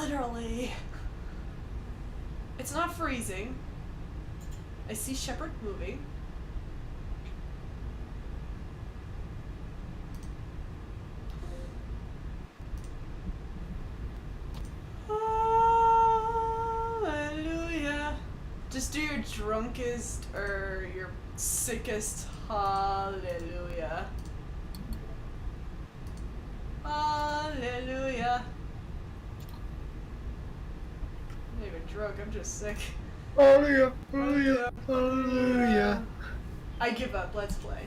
literally. It's not freezing. I see Shepard moving. Hallelujah. Just do your drunkest or your sickest hallelujah. Hallelujah. I'm not even drunk, I'm just sick. Hallelujah, hallelujah, hallelujah. I give up, let's play.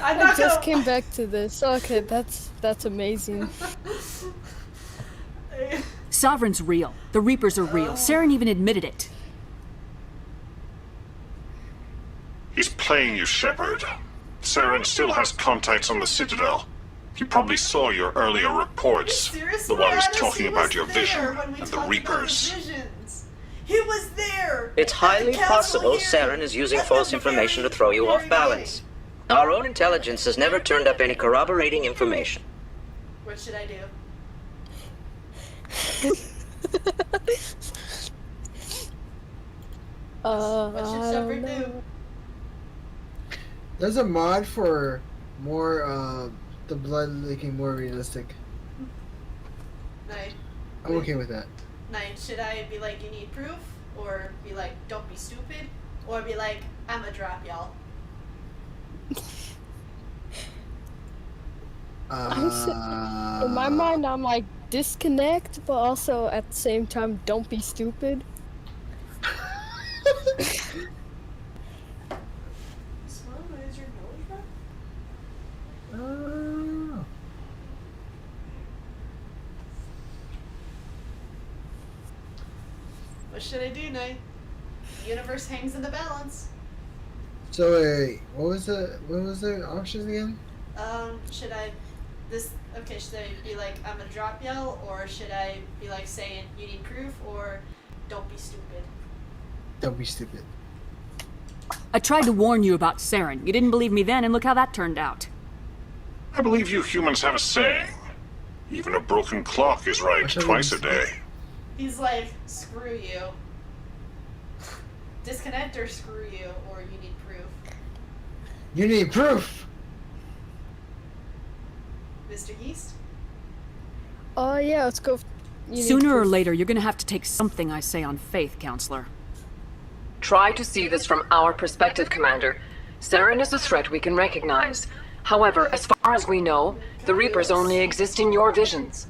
I just came back to this. Okay, that's amazing. Sovereign's real. The Reapers are real. Saren even admitted it. He's playing you, Shepard. Saren still has contacts on the Citadel. He probably saw your earlier reports. The ones talking about your vision and the Reapers. He was there! It's highly possible Saren is using false information to throw you off balance. Our own intelligence has never turned up any corroborating information. What should I do? What should Shepard do? There's a mod for more, the blood leaking more realistic. Night. I'm okay with that. Night, should I be like, you need proof? Or be like, don't be stupid? Or be like, I'm a drop y'all? In my mind, I'm like, disconnect, but also at the same time, don't be stupid. What should I do, Knight? The universe hangs in the balance. So wait, what was the options again? Should I should I be like, I'm a drop yell, or should I be like saying, you need proof, or don't be stupid? Don't be stupid. I tried to warn you about Saren. You didn't believe me then, and look how that turned out. I believe you humans have a saying. Even a broken clock is right twice a day. He's like, screw you. Disconnect or screw you, or you need proof. You need proof! Mr. Yeast? Yeah, let's go. Sooner or later, you're gonna have to take something I say on faith, Counselor. Try to see this from our perspective, Commander. Saren is a threat we can recognize. However, as far as we know, the Reapers only exist in your visions.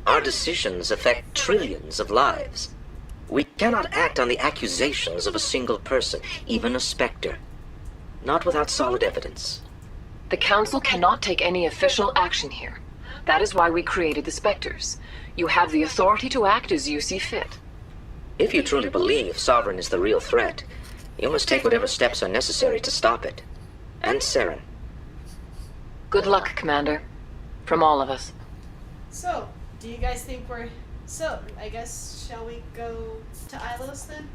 Our decisions affect trillions of lives. We cannot act on the accusations of a single person, even a Spectre. Not without solid evidence. The Council cannot take any official action here. That is why we created the Spectres. You have the authority to act as you see fit. If you truly believe Sovereign is the real threat, you must take whatever steps are necessary to stop it. And Saren. Good luck, Commander. From all of us. So, do you guys think we're... So, I guess, shall we go to Ilos then?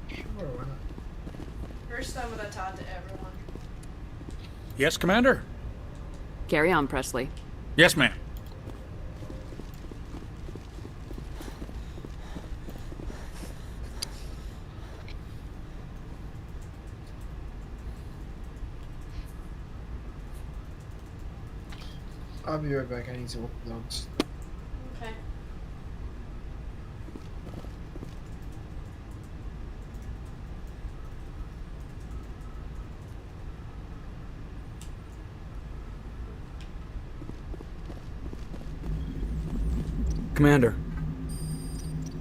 Sure, why not? First, I'm gonna talk to everyone. Yes, Commander? Carry on, Presley. Yes, ma'am. I'll be right back. I need to walk the dogs. Okay. Commander,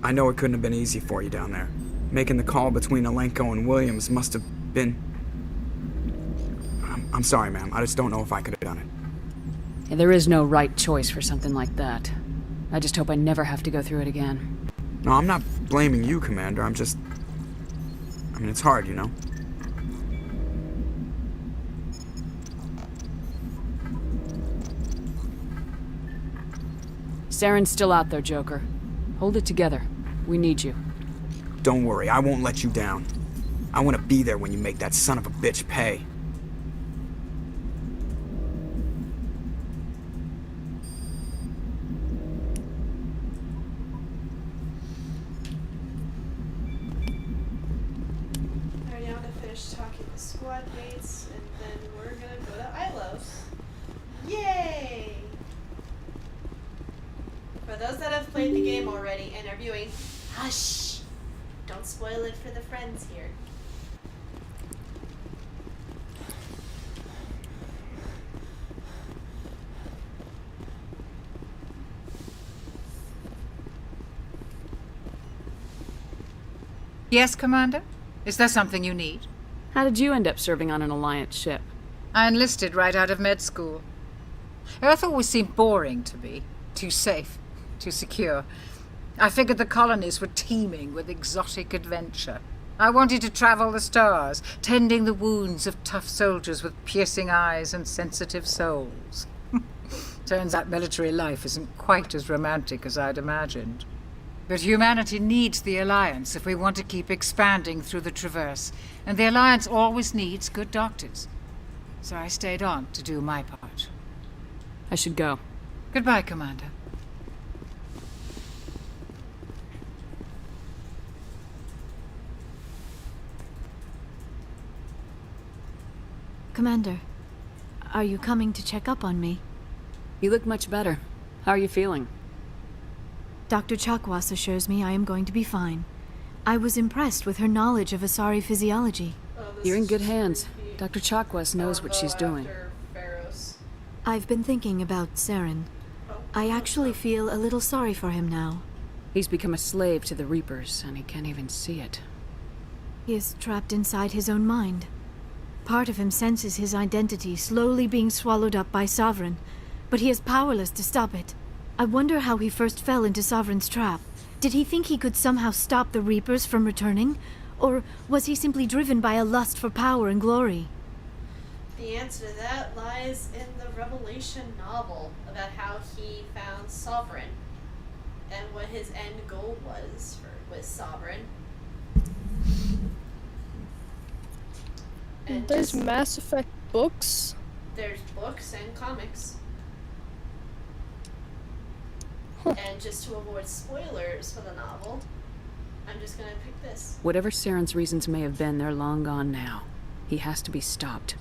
I know it couldn't have been easy for you down there. Making the call between Alenko and Williams must have been... I'm sorry, ma'am. I just don't know if I could have done it. Yeah, there is no right choice for something like that. I just hope I never have to go through it again. No, I'm not blaming you, Commander. I'm just... I mean, it's hard, you know? Saren's still out there, Joker. Hold it together. We need you. Don't worry, I won't let you down. I want to be there when you make that son of a bitch pay. talking to squad mates, and then we're gonna go to Ilos. Yay! For those that have played the game already and are viewing, hush! Don't spoil it for the friends here. Yes, Commander? Is there something you need? How did you end up serving on an Alliance ship? I enlisted right out of med school. Earth always seemed boring to me. Too safe, too secure. I figured the colonies were teeming with exotic adventure. I wanted to travel the stars, tending the wounds of tough soldiers with piercing eyes and sensitive souls. Turns out military life isn't quite as romantic as I'd imagined. But humanity needs the Alliance if we want to keep expanding through the Traverse, and the Alliance always needs good doctors. So I stayed on to do my part. I should go. Goodbye, Commander. Commander, are you coming to check up on me? You look much better. How are you feeling? Dr. Chakwas assures me I am going to be fine. I was impressed with her knowledge of Asari physiology. You're in good hands. Dr. Chakwas knows what she's doing. I've been thinking about Saren. I actually feel a little sorry for him now. He's become a slave to the Reapers, and he can't even see it. He is trapped inside his own mind. Part of him senses his identity slowly being swallowed up by Sovereign, but he is powerless to stop it. I wonder how he first fell into Sovereign's trap. Did he think he could somehow stop the Reapers from returning? Or was he simply driven by a lust for power and glory? The answer to that lies in the Revelation novel about how he found Sovereign and what his end goal was with Sovereign. And there's Mass Effect books. There's books and comics. And just to avoid spoilers for the novel, I'm just gonna pick this. Whatever Saren's reasons may have been, they're long gone now. He has to be stopped.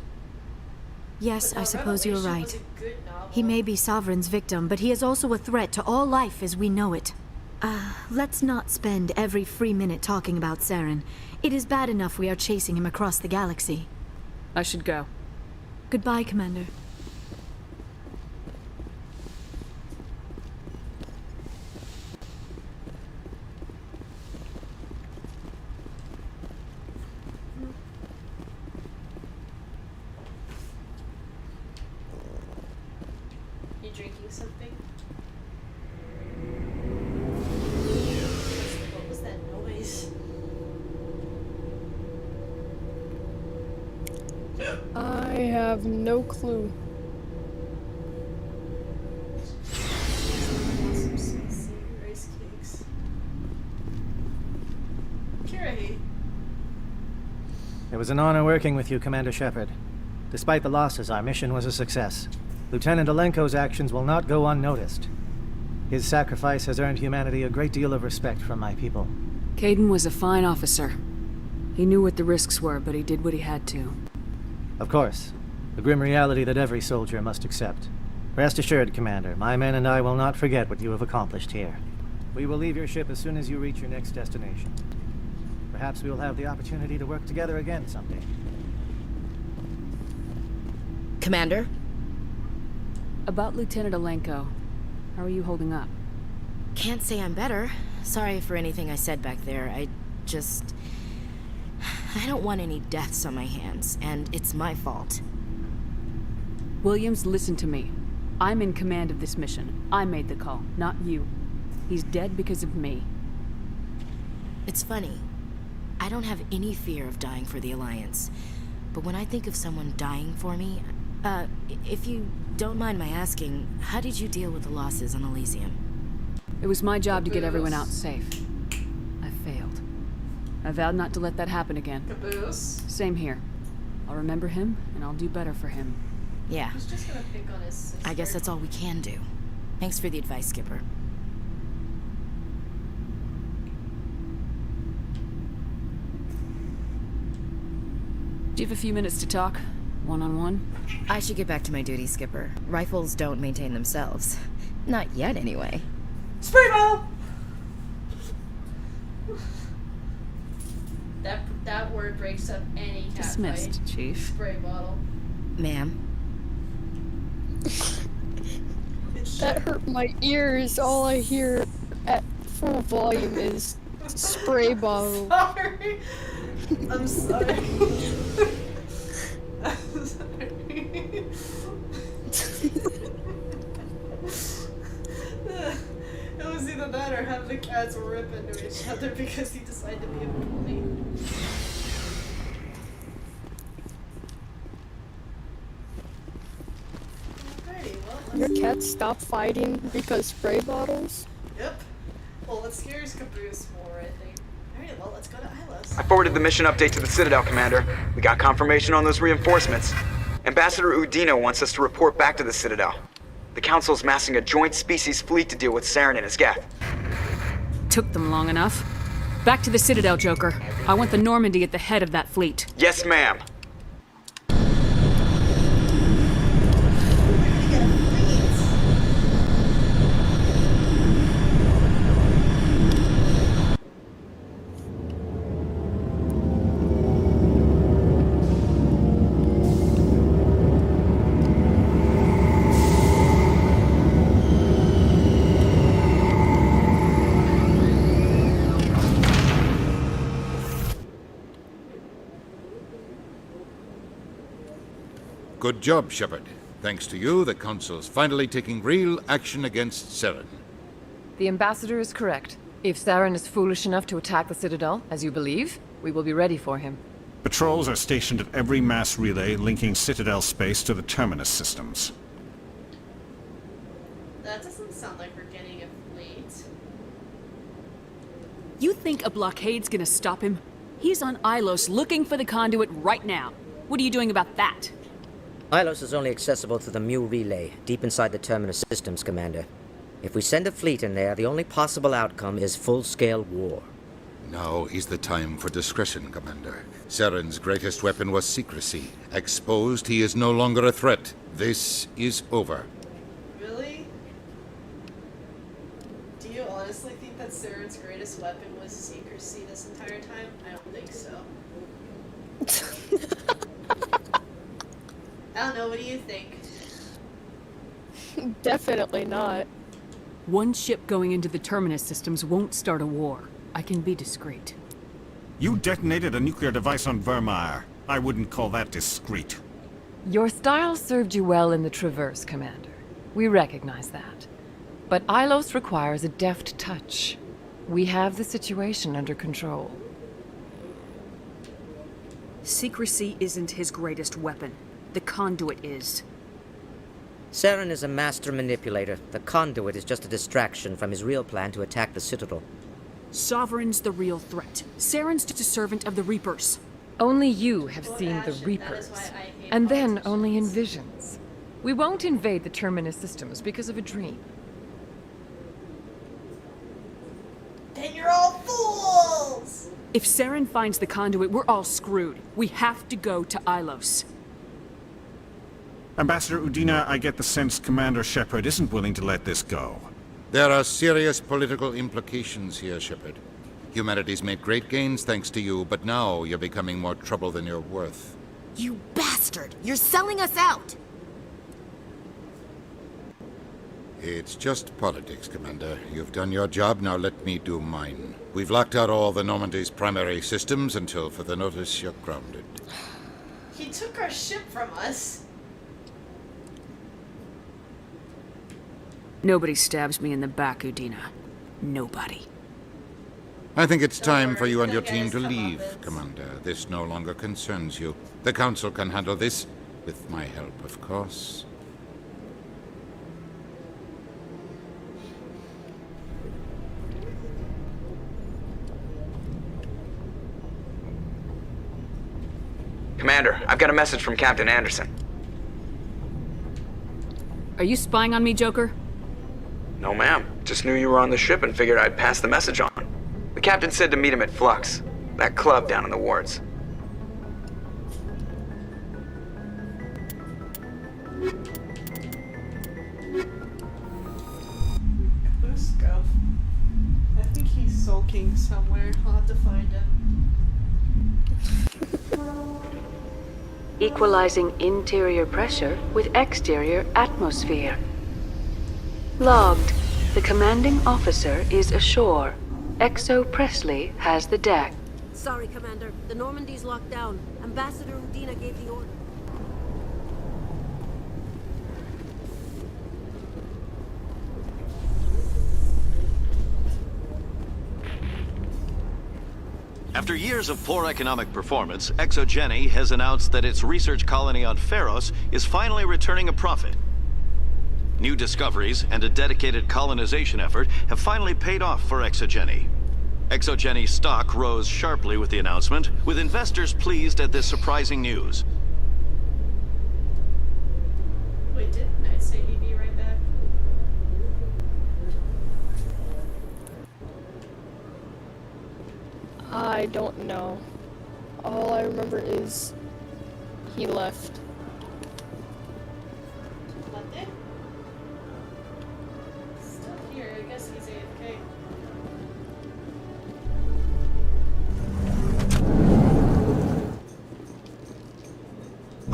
Yes, I suppose you're Revelation right. was a good novel. He may be Sovereign's victim, but he is also a threat to all life as we know it. Let's not spend every free minute talking about Saren. It is bad enough we are chasing him across the galaxy. I should go. Goodbye, Commander. You drinking something? What was that noise? I have no clue. Some sweet rice cakes. Kirahi. It was an honor working with you, Commander Shepard. Despite the losses, our mission was a success. Lieutenant Alenko's actions will not go unnoticed. His sacrifice has earned humanity a great deal of respect from my people. Kaidan was a fine officer. He knew what the risks were, but he did what he had to. Of course. The grim reality that every soldier must accept. Rest assured, Commander, my men and I will not forget what you have accomplished here. We will leave your ship as soon as you reach your next destination. Perhaps we will have the opportunity to work together again someday. Commander? About Lieutenant Alenko, how are you holding up? Can't say I'm better. Sorry for anything I said back there. I don't want any deaths on my hands, and it's my fault. Williams, listen to me. I'm in command of this mission. I made the call, not you. He's dead because of me. It's funny. I don't have any fear of dying for the Alliance. But when I think of someone dying for me, if you don't mind my asking, how did you deal with the losses on Elysium? It was my job to get everyone out safe. I failed. I vowed not to let that happen again. Caboose. Same here. I'll remember him, and I'll do better for him. Yeah. He's just gonna pick on his sister. I guess that's all we can do. Thanks for the advice, Skipper. Do you have a few minutes to talk? One-on-one? I should get back to my duty, Skipper. Rifles don't maintain themselves. Not yet, anyway. Spray bottle! That word breaks up any cat Dismissed, fight. Chief. Spray bottle. Ma'am. That hurt my ears. All I hear at full volume is spray bottle. Sorry. I'm sorry. I'm sorry. It was either that or have the cats rip into each other because he decided to be a bully. Alrighty, well, Your cats stop fighting because spray bottles? Yep. Well, let's scare his caboose more, I think. Alright, well, let's go to Ilos. I forwarded the mission update to the Citadel, Commander. We got confirmation on those reinforcements. Ambassador Udina wants us to report back to the Citadel. The Council's massing a joint species fleet to deal with Saren and his Geth. Took them long enough. Back to the Citadel, Joker. I want the Normandy at the head of that fleet. Yes, ma'am. Good job, Shepard. Thanks to you, the Council's finally taking real action against Saren. The Ambassador is correct. If Saren is foolish enough to attack the Citadel, as you believe, we will be ready for him. Patrols are stationed at every mass relay linking Citadel space to the Terminus systems. That doesn't sound like we're getting a fleet. You think a blockade's gonna stop him? He's on Ilos looking for the conduit right now. What are you doing about that? Ilos is only accessible through the Mu relay, deep inside the Terminus systems, Commander. If we send a fleet in there, the only possible outcome is full-scale war. Now is the time for discretion, Commander. Saren's greatest weapon was secrecy. Exposed, he is no longer a threat. This is over. Really? Do you honestly think that Saren's greatest weapon was secrecy this entire time? I don't think so. I don't know, what do you think? Definitely not. One ship going into the Terminus systems won't start a war. I can be discreet. You detonated a nuclear device on Vermeer. I wouldn't call that discreet. Your style served you well in the Traverse, Commander. We recognize that. But Ilos requires a deft touch. We have the situation under control. Secrecy isn't his greatest weapon. The conduit is. Saren is a master manipulator. The conduit is just a distraction from his real plan to attack the Citadel. Sovereign's the real threat. Saren's just a servant of the Reapers. Only you have seen the Reapers. And then only in visions. We won't invade the Terminus systems because of a dream. Then you're all fools! If Saren finds the conduit, we're all screwed. We have to go to Ilos. Ambassador Udina, I get the sense Commander Shepard isn't willing to let this go. There are serious political implications here, Shepard. Humanity's made great gains thanks to you, but now you're becoming more trouble than you're worth. You bastard! You're selling us out! It's just politics, Commander. You've done your job, now let me do mine. We've locked out all the Normandy's primary systems until further notice you're grounded. He took our ship from us. Nobody stabs me in the back, Udina. Nobody. I think it's time for you and your team to leave, Commander. This no longer concerns you. The Council can handle this, with my help, of course. Commander, I've got a message from Captain Anderson. Are you spying on me, Joker? No, ma'am. Just knew you were on the ship and figured I'd pass the message on. The captain said to meet him at Flux, that club down in the wards. somewhere. I'll have to find him. Equalizing interior pressure with exterior atmosphere. Logged. The commanding officer is ashore. Exo Presley has the deck. Sorry, Commander. The Normandy's locked down. Ambassador Udina gave the order. After years of poor economic performance, ExoGeni has announced that its research colony on Pharos is finally returning a profit. New discoveries and a dedicated colonization effort have finally paid off for ExoGeni. ExoGeni stock rose sharply with the announcement, with investors pleased at this surprising news. Wait, didn't I say he'd be right back? I don't know. All I remember is he left. Left it? Still here. I guess he's AFK.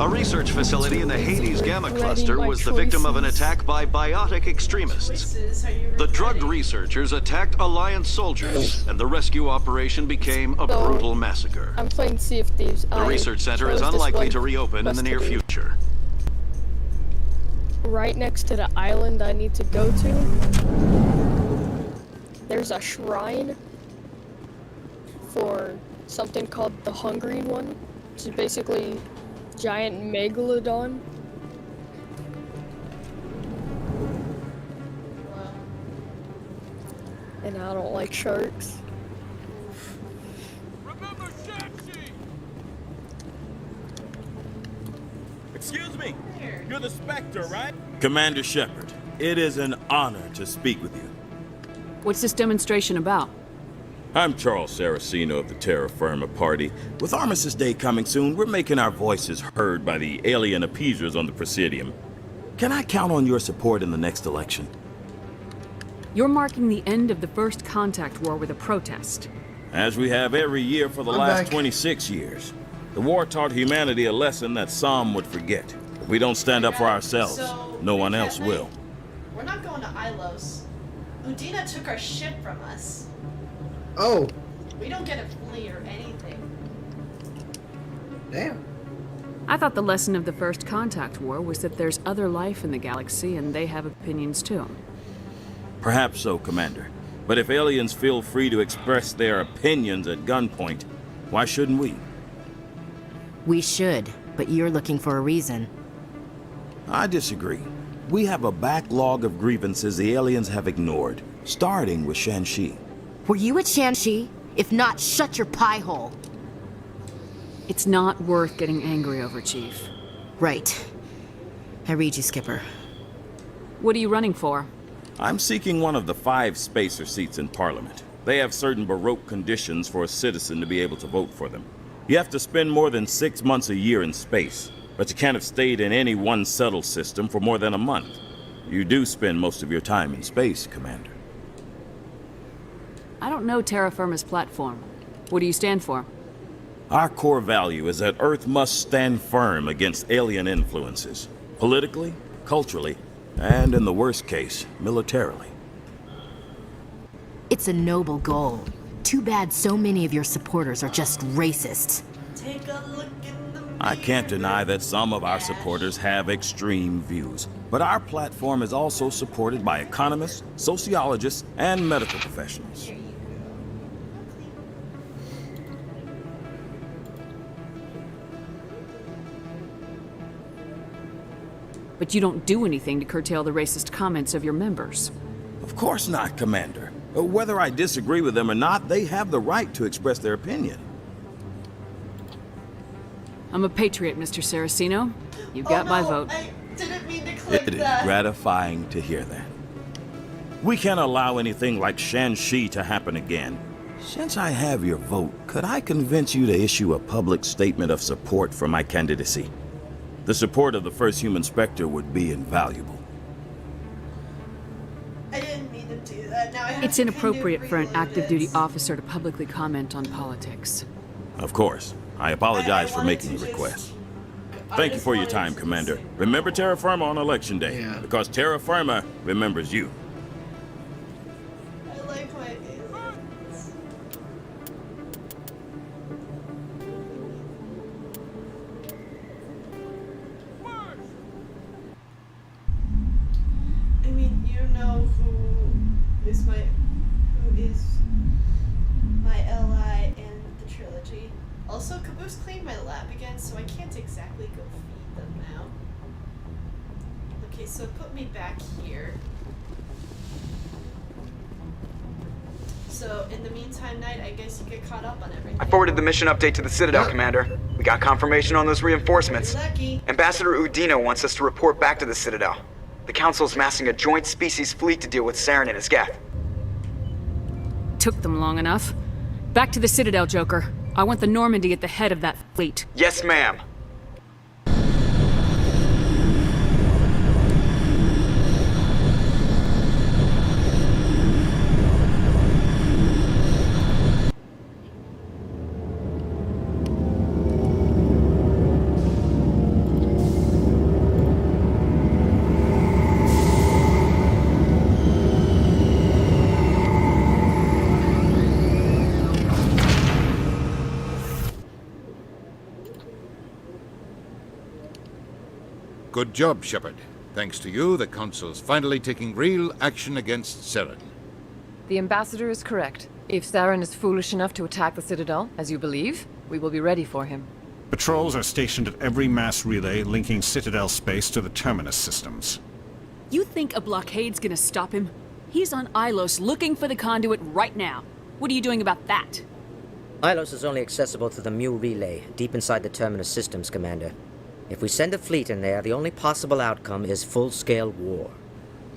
A research facility in the Hades Gamma Cluster was the victim of an attack by biotic extremists. The drugged researchers attacked Alliance soldiers, and the rescue operation became a brutal massacre. I'm playing Sea of Thieves. The research center is unlikely to reopen in the near future. Right next to the island I need to go to, there's a shrine for something called the Hungry One, which is basically giant megalodon. And I don't like sharks. Excuse me, you're the Spectre, right? Commander Shepard, it is an honor to speak with you. What's this demonstration about? I'm Charles Saraceno of the Terra Firma Party. With Armistice Day coming soon, we're making our voices heard by the alien appeasers on the Presidium. Can I count on your support in the next election? You're marking the end of the first contact war with a protest. As we have every year for the last 26 years. The war taught humanity a lesson that some would forget. If we don't stand up for ourselves, no one else will. We're not going to Ilos. Udina took our ship from us. Oh. We don't get a flee or anything. Damn. I thought the lesson of the first contact war was that there's other life in the galaxy and they have opinions too. Perhaps so, Commander. But if aliens feel free to express their opinions at gunpoint, why shouldn't we? We should, but you're looking for a reason. I disagree. We have a backlog of grievances the aliens have ignored, starting with Shanxi. Were you at Shanxi? If not, shut your pie hole. It's not worth getting angry over, Chief. Right. I read you, Skipper. What are you running for? I'm seeking one of the 5 spacer seats in Parliament. They have certain Baroque conditions for a citizen to be able to vote for them. You have to spend more than 6 months a year in space, but you can't have stayed in any one settled system for more than a month. You do spend most of your time in space, Commander. I don't know Terra Firma's platform. What do you stand for? Our core value is that Earth must stand firm against alien influences. Politically, culturally, and in the worst case, militarily. It's a noble goal. Too bad so many of your supporters are just racists. Take a look in the mirror. I can't deny that some of our supporters have extreme views, but our platform is also supported by economists, sociologists, and medical professionals. But you don't do anything to curtail the racist comments of your members. Of course not, Commander. Whether I disagree with them or not, they have the right to express their opinion. I'm a patriot, Mr. Saraceno. You got my vote. I didn't mean to click It is that. gratifying to hear that. We can't allow anything like Shanxi to happen again. Since I have your vote, could I convince you to issue a public statement of support for my candidacy? The support of the first human Spectre would be invaluable. I didn't mean to do that. Now I have It's inappropriate for an active duty officer to publicly comment on politics. Of course. I apologize for making the request. Thank you for your time, Commander. Remember Terra Firma on Election Day, because Terra Firma remembers you. I like my aliens. I mean, you know who is my ally in the trilogy. Also, Caboose cleaned my lab again, so I can't exactly go feed them now. Okay, so put me back here. So, in the meantime, Knight, I guess you get caught up on everything. I forwarded the mission update to the Citadel, Commander. We got confirmation on those reinforcements. Lucky. Ambassador Udina wants us to report back to the Citadel. The Council's massing a joint species fleet to deal with Saren and his Geth. Took them long enough. Back to the Citadel, Joker. I want the Normandy at the head of that fleet. Yes, ma'am. Good job, Shepard. Thanks to you, the Council's finally taking real action against Saren. The Ambassador is correct. If Saren is foolish enough to attack the Citadel, as you believe, we will be ready for him. Patrols are stationed at every mass relay linking Citadel space to the Terminus systems. You think a blockade's gonna stop him? He's on Ilos looking for the conduit right now. What are you doing about that? Ilos is only accessible to the Mu relay, deep inside the Terminus systems, Commander. If we send a fleet in there, the only possible outcome is full-scale war.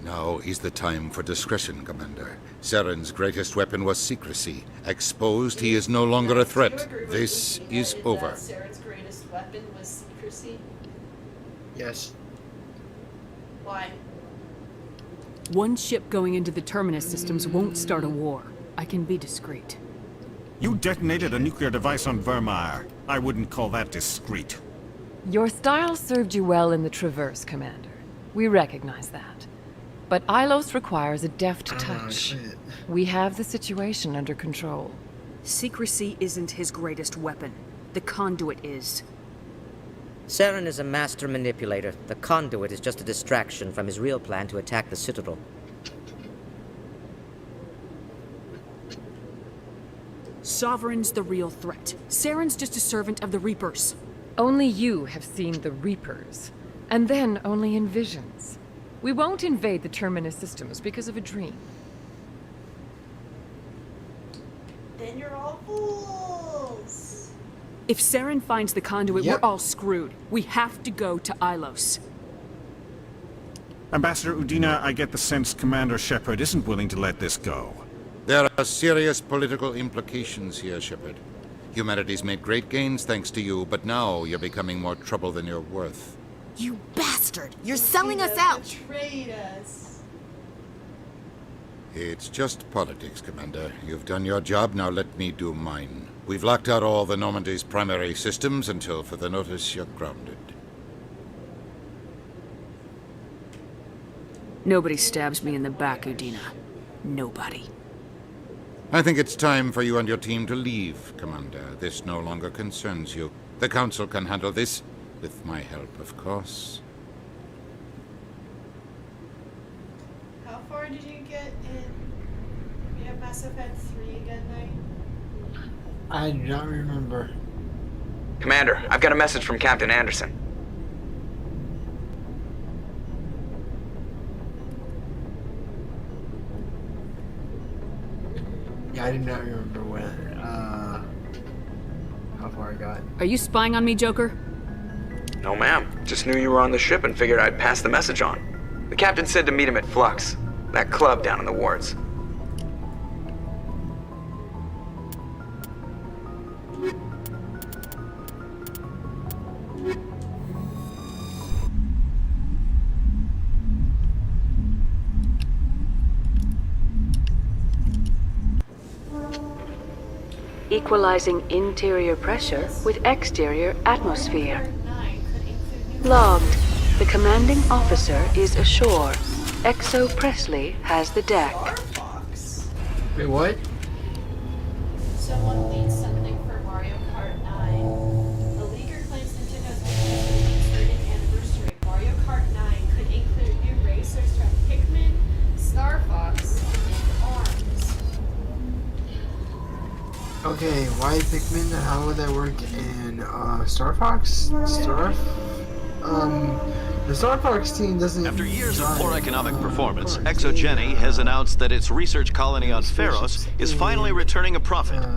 Now is the time for discretion, Commander. Saren's greatest weapon was secrecy. Exposed, he is no longer a threat. This is over. Saren's greatest weapon was secrecy? Yes. Why? One ship going into the Terminus systems won't start a war. I can be discreet. You detonated a nuclear device on Vermeer. I wouldn't call that discreet. Your style served you well in the Traverse, Commander. We recognize that. But Ilos requires a deft touch. We have the situation under control. Secrecy isn't his greatest weapon. The conduit is. Saren is a master manipulator. The conduit is just a distraction from his real plan to attack the Citadel. Sovereign's the real threat. Saren's just a servant of the Reapers. Only you have seen the Reapers, and then only in visions. We won't invade the Terminus systems because of a dream. Then you're all fools. If Saren finds the conduit, we're all screwed. We have to go to Ilos. Ambassador Udina, I get the sense Commander Shepard isn't willing to let this go. There are serious political implications here, Shepard. Humanity's made great gains thanks to you, but now you're becoming more trouble than you're worth. You bastard! You're selling us out! Betrayed us. It's just politics, Commander. You've done your job, now let me do mine. We've locked out all the Normandy's primary systems until further notice you're grounded. Nobody stabs me in the back, Udina. Nobody. I think it's time for you and your team to leave, Commander. This no longer concerns you. The Council can handle this, with my help, of course. How far did you get in Mass Effect 3 again, Knight? I do not remember. Commander, I've got a message from Captain Anderson. Yeah, I do not remember how far I got. Are you spying on me, Joker? No, ma'am. Just knew you were on the ship and figured I'd pass the message on. The captain said to meet him at Flux, that club down in the wards. equalizing interior pressure with exterior atmosphere. Logged. The commanding officer is ashore. Exo Presley has the deck. Wait, what? Someone leaked something for Mario Kart 9. The leaker claims Nintendo's making the 30th anniversary. Mario Kart 9 could include new racers from Pikmin, Star Fox, and ARMS. Okay, why Pikmin? How would that work in Star Fox? The Star Fox team doesn't. After years of poor economic performance, ExoGeni has announced that its research colony on Pharos is finally returning a profit.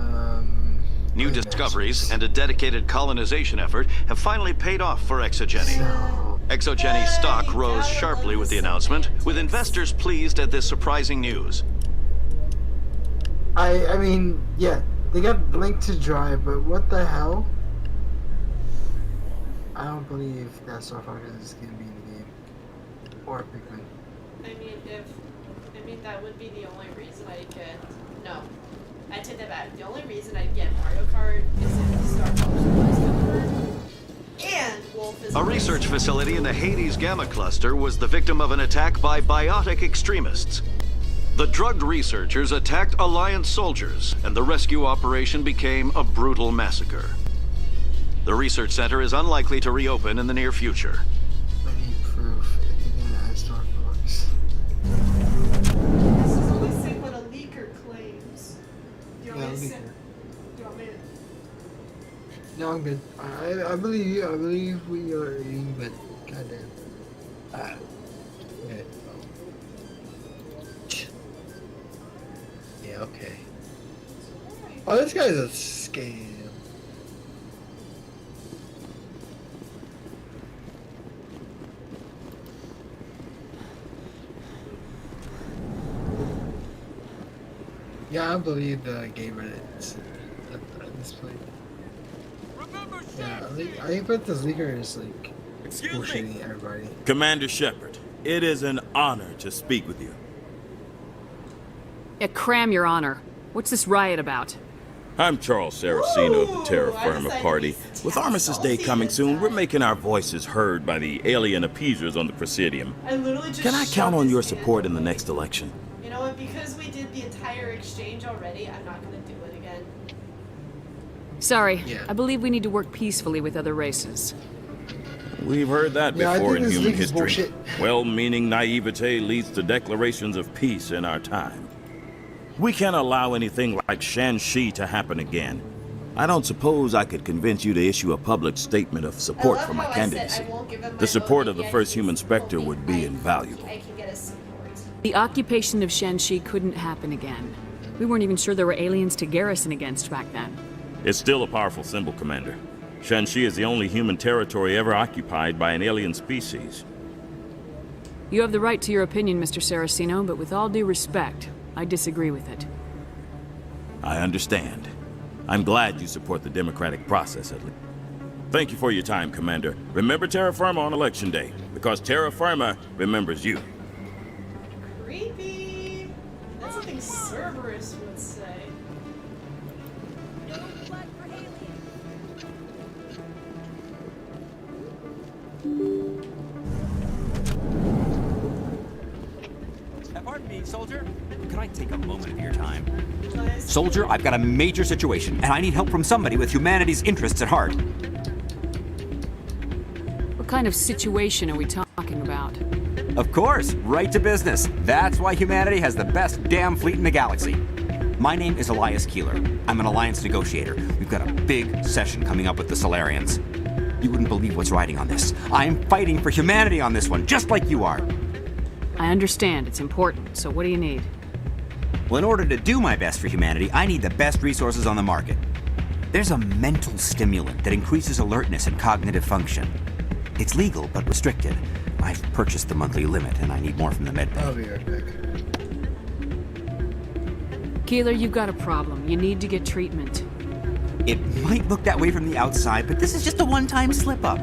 New discoveries and a dedicated colonization effort have finally paid off for ExoGeni. ExoGeni's stock rose sharply with the announcement, with investors pleased at this surprising news. I mean, yeah, they got Blink to Drive, but what the hell? I don't believe that Star Fox is gonna be in the game. Or Pikmin. I mean, that would be the only reason I could. No, I take that back. The only reason I'd get Mario Kart is if Star Fox was confirmed. And Wolf is a research facility in the Hades Gamma Cluster was the victim of an attack by biotic extremists. The drugged researchers attacked Alliance soldiers, and the rescue operation became a brutal massacre. The research center is unlikely to reopen in the near future. I need proof. I think I have Star Fox. This is only saying what a leaker claims. Do you want me to say? Do you want me to? No, I'm good. I believe you. I believe we are eating, but goddamn. Okay. Yeah. Okay. Oh, this guy's a scam. Yeah, I believe the game Reddit at this point. Yeah, I think that this leaker is like bullshitting everybody. Commander Shepard, it is an honor to speak with you. Yeah, cram your honor. What's this riot about? I'm Charles Saraceno of the Terra Firma Party. With Armistice Day coming soon, we're making our voices heard by the alien appeasers on the Presidium. Can I count on your support in the next election? You know what? Because we did the entire exchange already, I'm not gonna do it again. Sorry, I believe we need to work peacefully with other races. We've heard that before in human history. Well-meaning naivete leads to declarations of peace in our time. We can't allow anything like Shanxi to happen again. I don't suppose I could convince you to issue a public statement of support for my candidacy. The support of the first human Spectre would be invaluable. The occupation of Shanxi couldn't happen again. We weren't even sure there were aliens to garrison against back then. It's still a powerful symbol, Commander. Shanxi is the only human territory ever occupied by an alien species. You have the right to your opinion, Mr. Saraceno, but with all due respect, I disagree with it. I understand. I'm glad you support the democratic process, at least. Thank you for your time, Commander. Remember Terra Firma on Election Day, because Terra Firma remembers you. Creepy. That's something Cerberus would say. Pardon me, soldier. Could I take a moment of your time? Soldier, I've got a major situation, and I need help from somebody with humanity's interests at heart. What kind of situation are we talking about? Of course, right to business. That's why humanity has the best damn fleet in the galaxy. My name is Elias Keeler. I'm an alliance negotiator. We've got a big session coming up with the Solarians. You wouldn't believe what's riding on this. I'm fighting for humanity on this one, just like you are. I understand. It's important. So what do you need? Well, in order to do my best for humanity, I need the best resources on the market. There's a mental stimulant that increases alertness and cognitive function. It's legal, but restricted. I've purchased the monthly limit, and I need more from the medbay. I'll be right back. Keeler, you've got a problem. You need to get treatment. It might look that way from the outside, but this is just a one-time slip-up.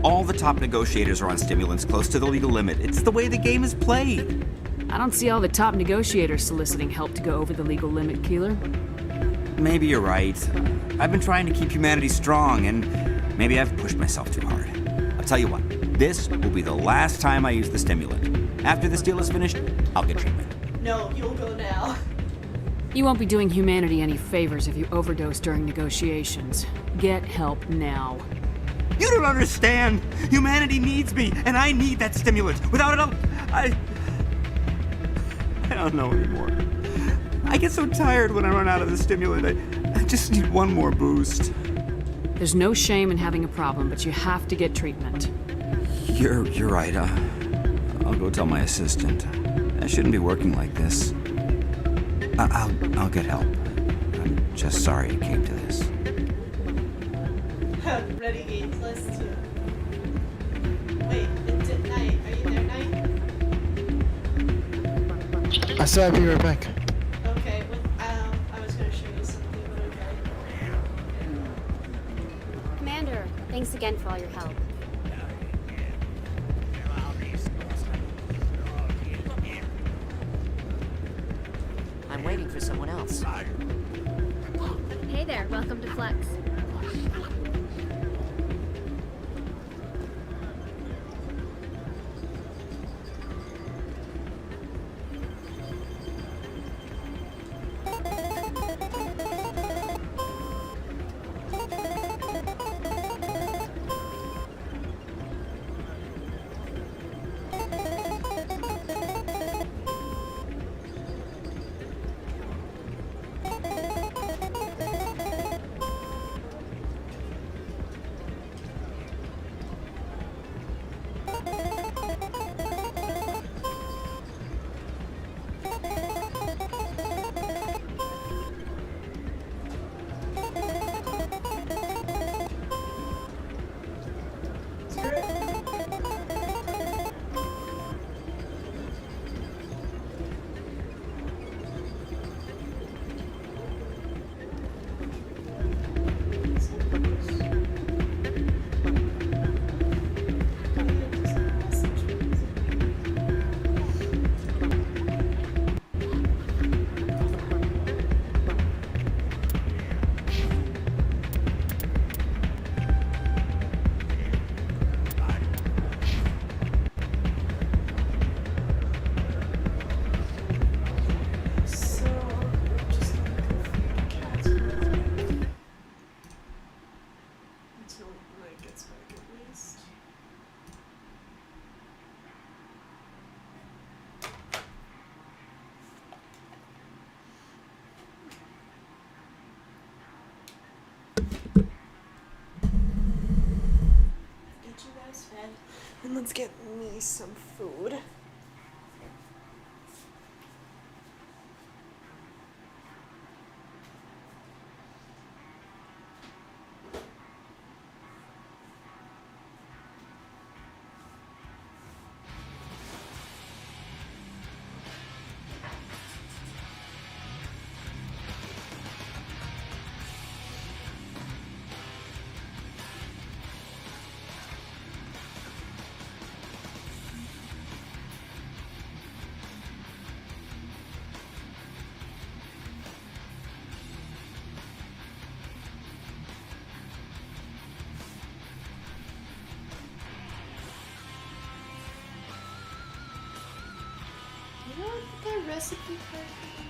All the top negotiators are on stimulants close to the legal limit. It's the way the game is played. I don't see all the top negotiators soliciting help to go over the legal limit, Keeler. maybe you're right. I've been trying to keep humanity strong, and maybe I've pushed myself too hard. I'll tell you what, this will be the last time I use the stimulant. After this deal is finished, I'll get treatment. No, you'll go now. You won't be doing humanity any favors if you overdose during negotiations. Get help now. You don't understand! Humanity needs me, and I need that stimulant. Without it, I don't know anymore. I get so tired when I run out of the stimulant. I just need one more boost. There's no shame in having a problem, but you have to get treatment. You're right. I'll go tell my assistant. I shouldn't be working like this. I'll get help. I'm just sorry it came to this. Ready game plus 2. Wait, it's at night. Are you there, Night? I said I'd be right back. Okay, I was gonna show you something, but okay. Commander, thanks again for all your help. I'm waiting for someone else. Hey there, welcome to Flex. And let's get me some food. You know what that recipe card is?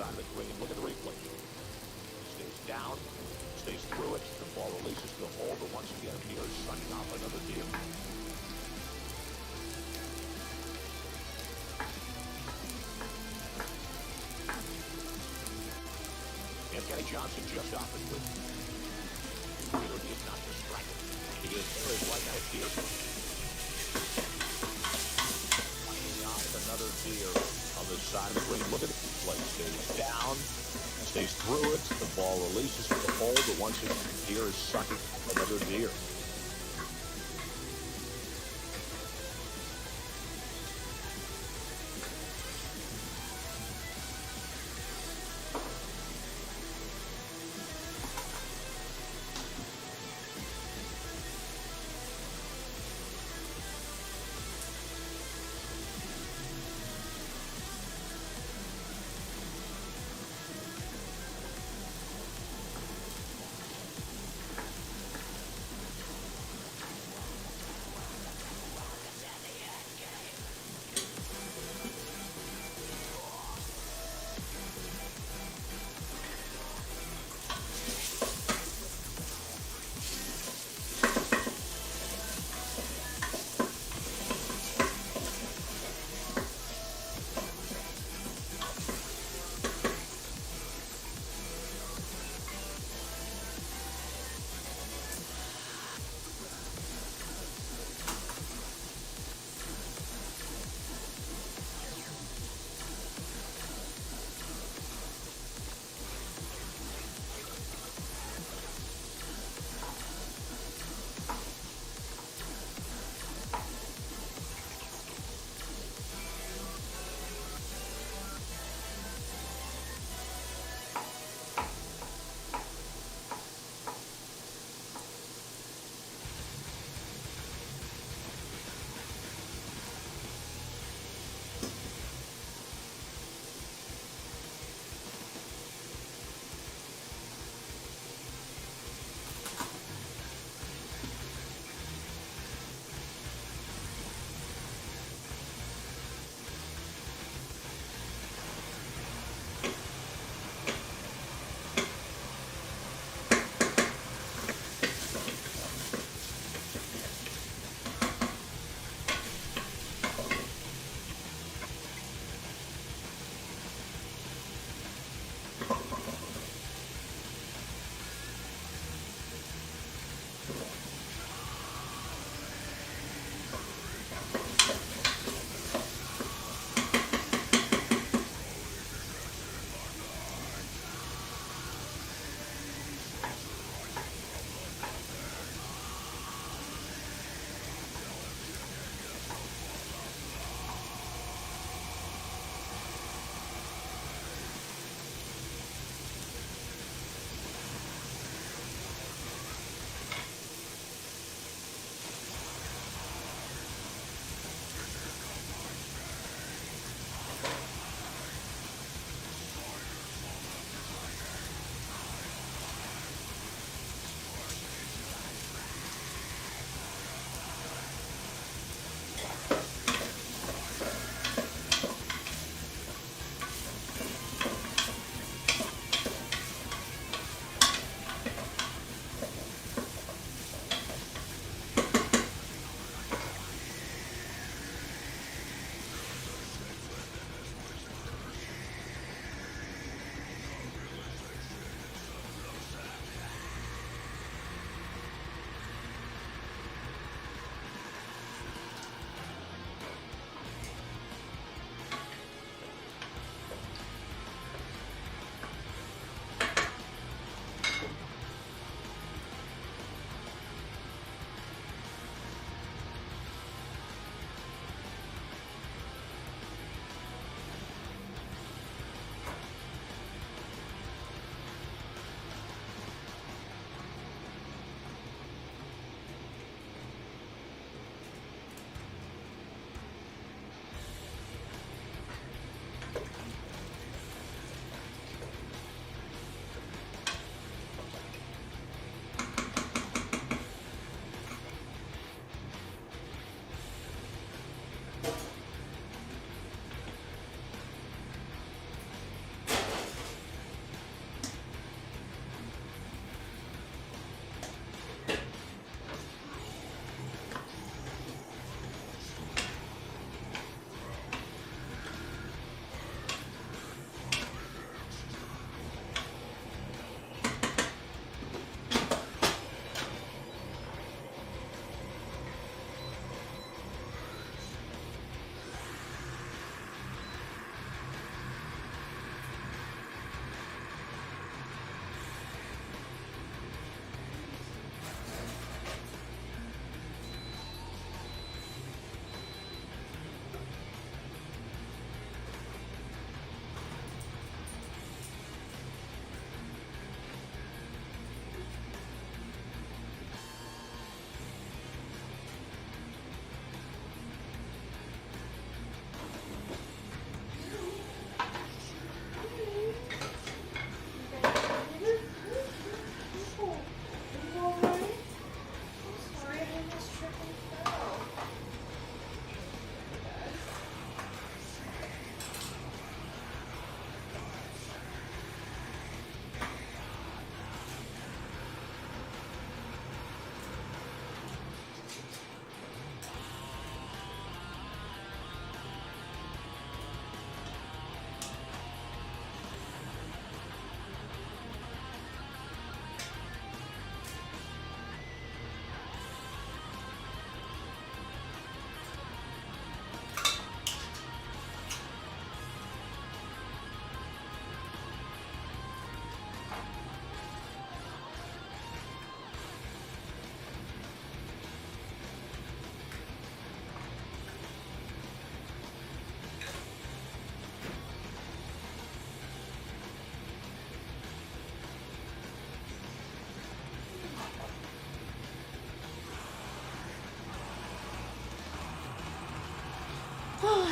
side of the screen. Look at the replay. Stays down, stays through it. The ball releases to the hole, but once again, he is sucking off another deer. And Kenny Johnson just off it with. Wheeler is not distracted. He is very like that deer. Finding off another deer on the side of the green. Look at the play. Stays down, stays through it. The ball releases to the hole, but once again, deer is sucking up another deer.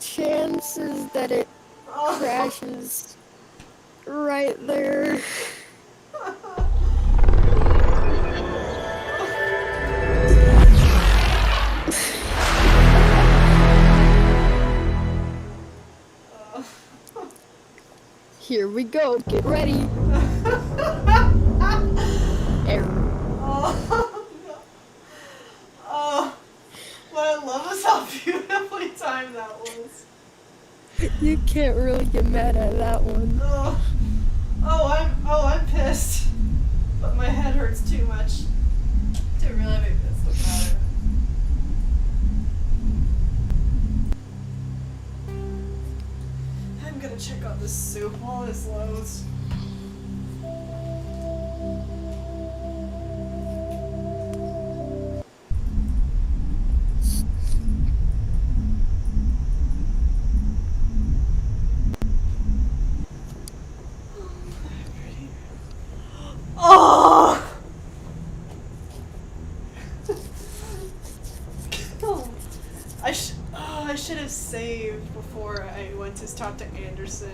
chances that it crashes right there? Here we go. Get ready. What I love is how beautifully timed that was. You can't really get mad at that one. I'm pissed. But my head hurts too much to really make this look better. I'm gonna check out this soup while this loads. Oh! I should have saved before I went to talk to Anderson.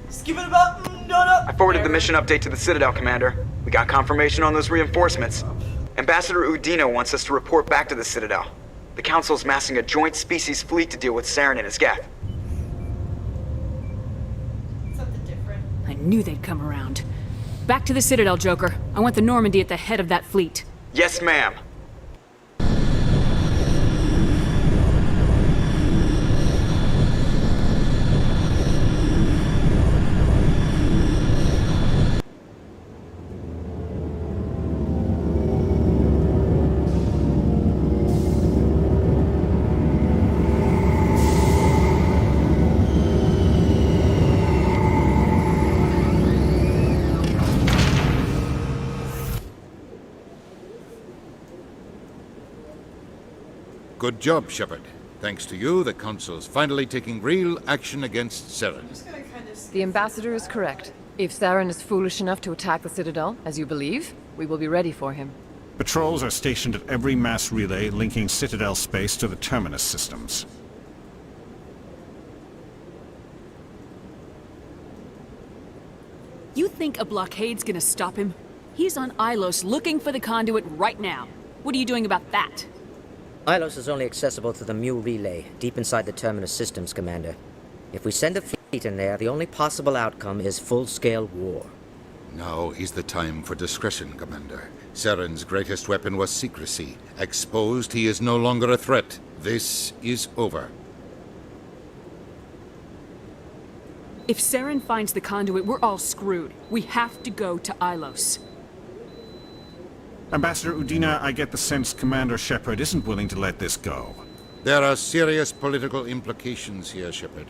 Just give it about I forwarded the mission update to the Citadel, Commander. We got confirmation on those reinforcements. Ambassador Udina wants us to report back to the Citadel. The Council's massing a joint species fleet to deal with Saren and his geth. I knew they'd come around. Back to the Citadel, Joker. I want the Normandy at the head of that fleet. Yes, ma'am. Good job, Shepard. Thanks to you, the Council's finally taking real action against Saren. The Ambassador is correct. If Saren is foolish enough to attack the Citadel, as you believe, we will be ready for him. Patrols are stationed at every mass relay linking Citadel space to the Terminus systems. You think a blockade's gonna stop him? He's on Ilos looking for the conduit right now. What are you doing about that? Ilos is only accessible to the Mu relay, deep inside the Terminus systems, Commander. If we send a fleet in there, the only possible outcome is full-scale war. Now is the time for discretion, Commander. Saren's greatest weapon was secrecy. Exposed, he is no longer a threat. This is over. If Saren finds the conduit, we're all screwed. We have to go to Ilos. Ambassador Udina, I get the sense Commander Shepard isn't willing to let this go. There are serious political implications here, Shepard.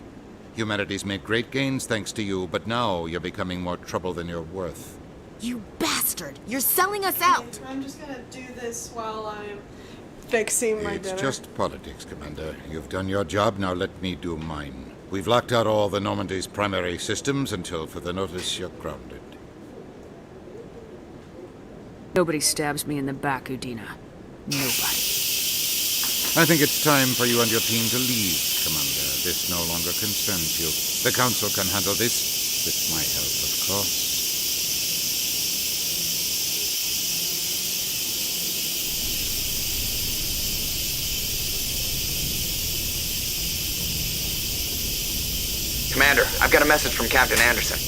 Humanity's made great gains thanks to you, but now you're becoming more trouble than you're worth. You bastard! You're selling us out! I'm just gonna do this while I'm fixing my dinner. It's just politics, Commander. You've done your job, now let me do mine. We've locked out all the Normandy's primary systems until further notice you're grounded. Nobody stabs me in the back, Udina. Nobody. I think it's time for you and your team to leave, Commander. This no longer concerns you. The Council can handle this, with my help, of course. Commander, I've got a message from Captain Anderson.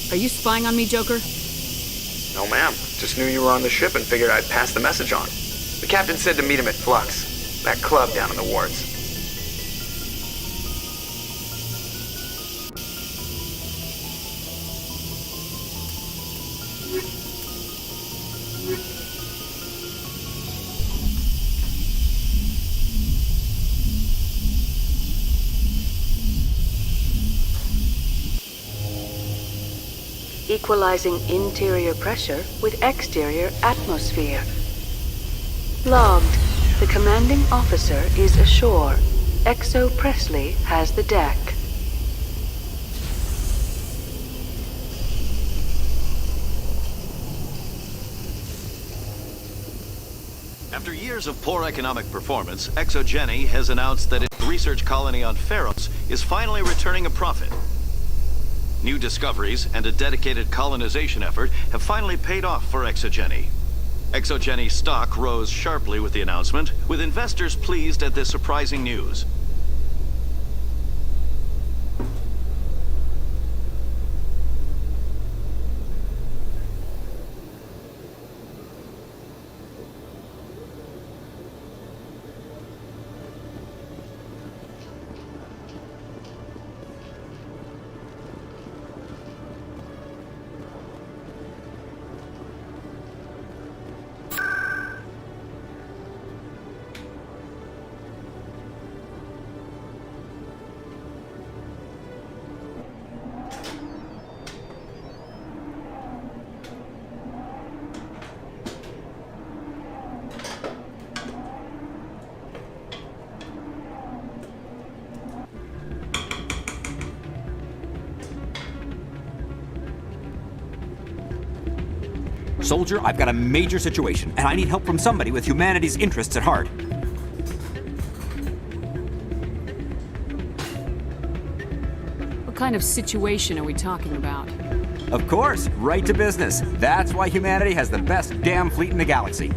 Are you spying on me, Joker? No, ma'am. Just knew you were on the ship and figured I'd pass the message on. The captain said to meet him at Flux, that club down in the wards. Equalizing interior pressure with exterior atmosphere. Logged. The commanding officer is ashore. Exo Presley has the deck. After years of poor economic performance, ExoGeni has announced that its research colony on Pharos is finally returning a profit. New discoveries and a dedicated colonization effort have finally paid off for ExoGeni. ExoGeni stock rose sharply with the announcement, with investors pleased at this surprising news. Soldier, I've got a major situation, and I need help from somebody with humanity's interests at heart. What kind of situation are we talking about? Of course, right to business. That's why humanity has the best damn fleet in the galaxy.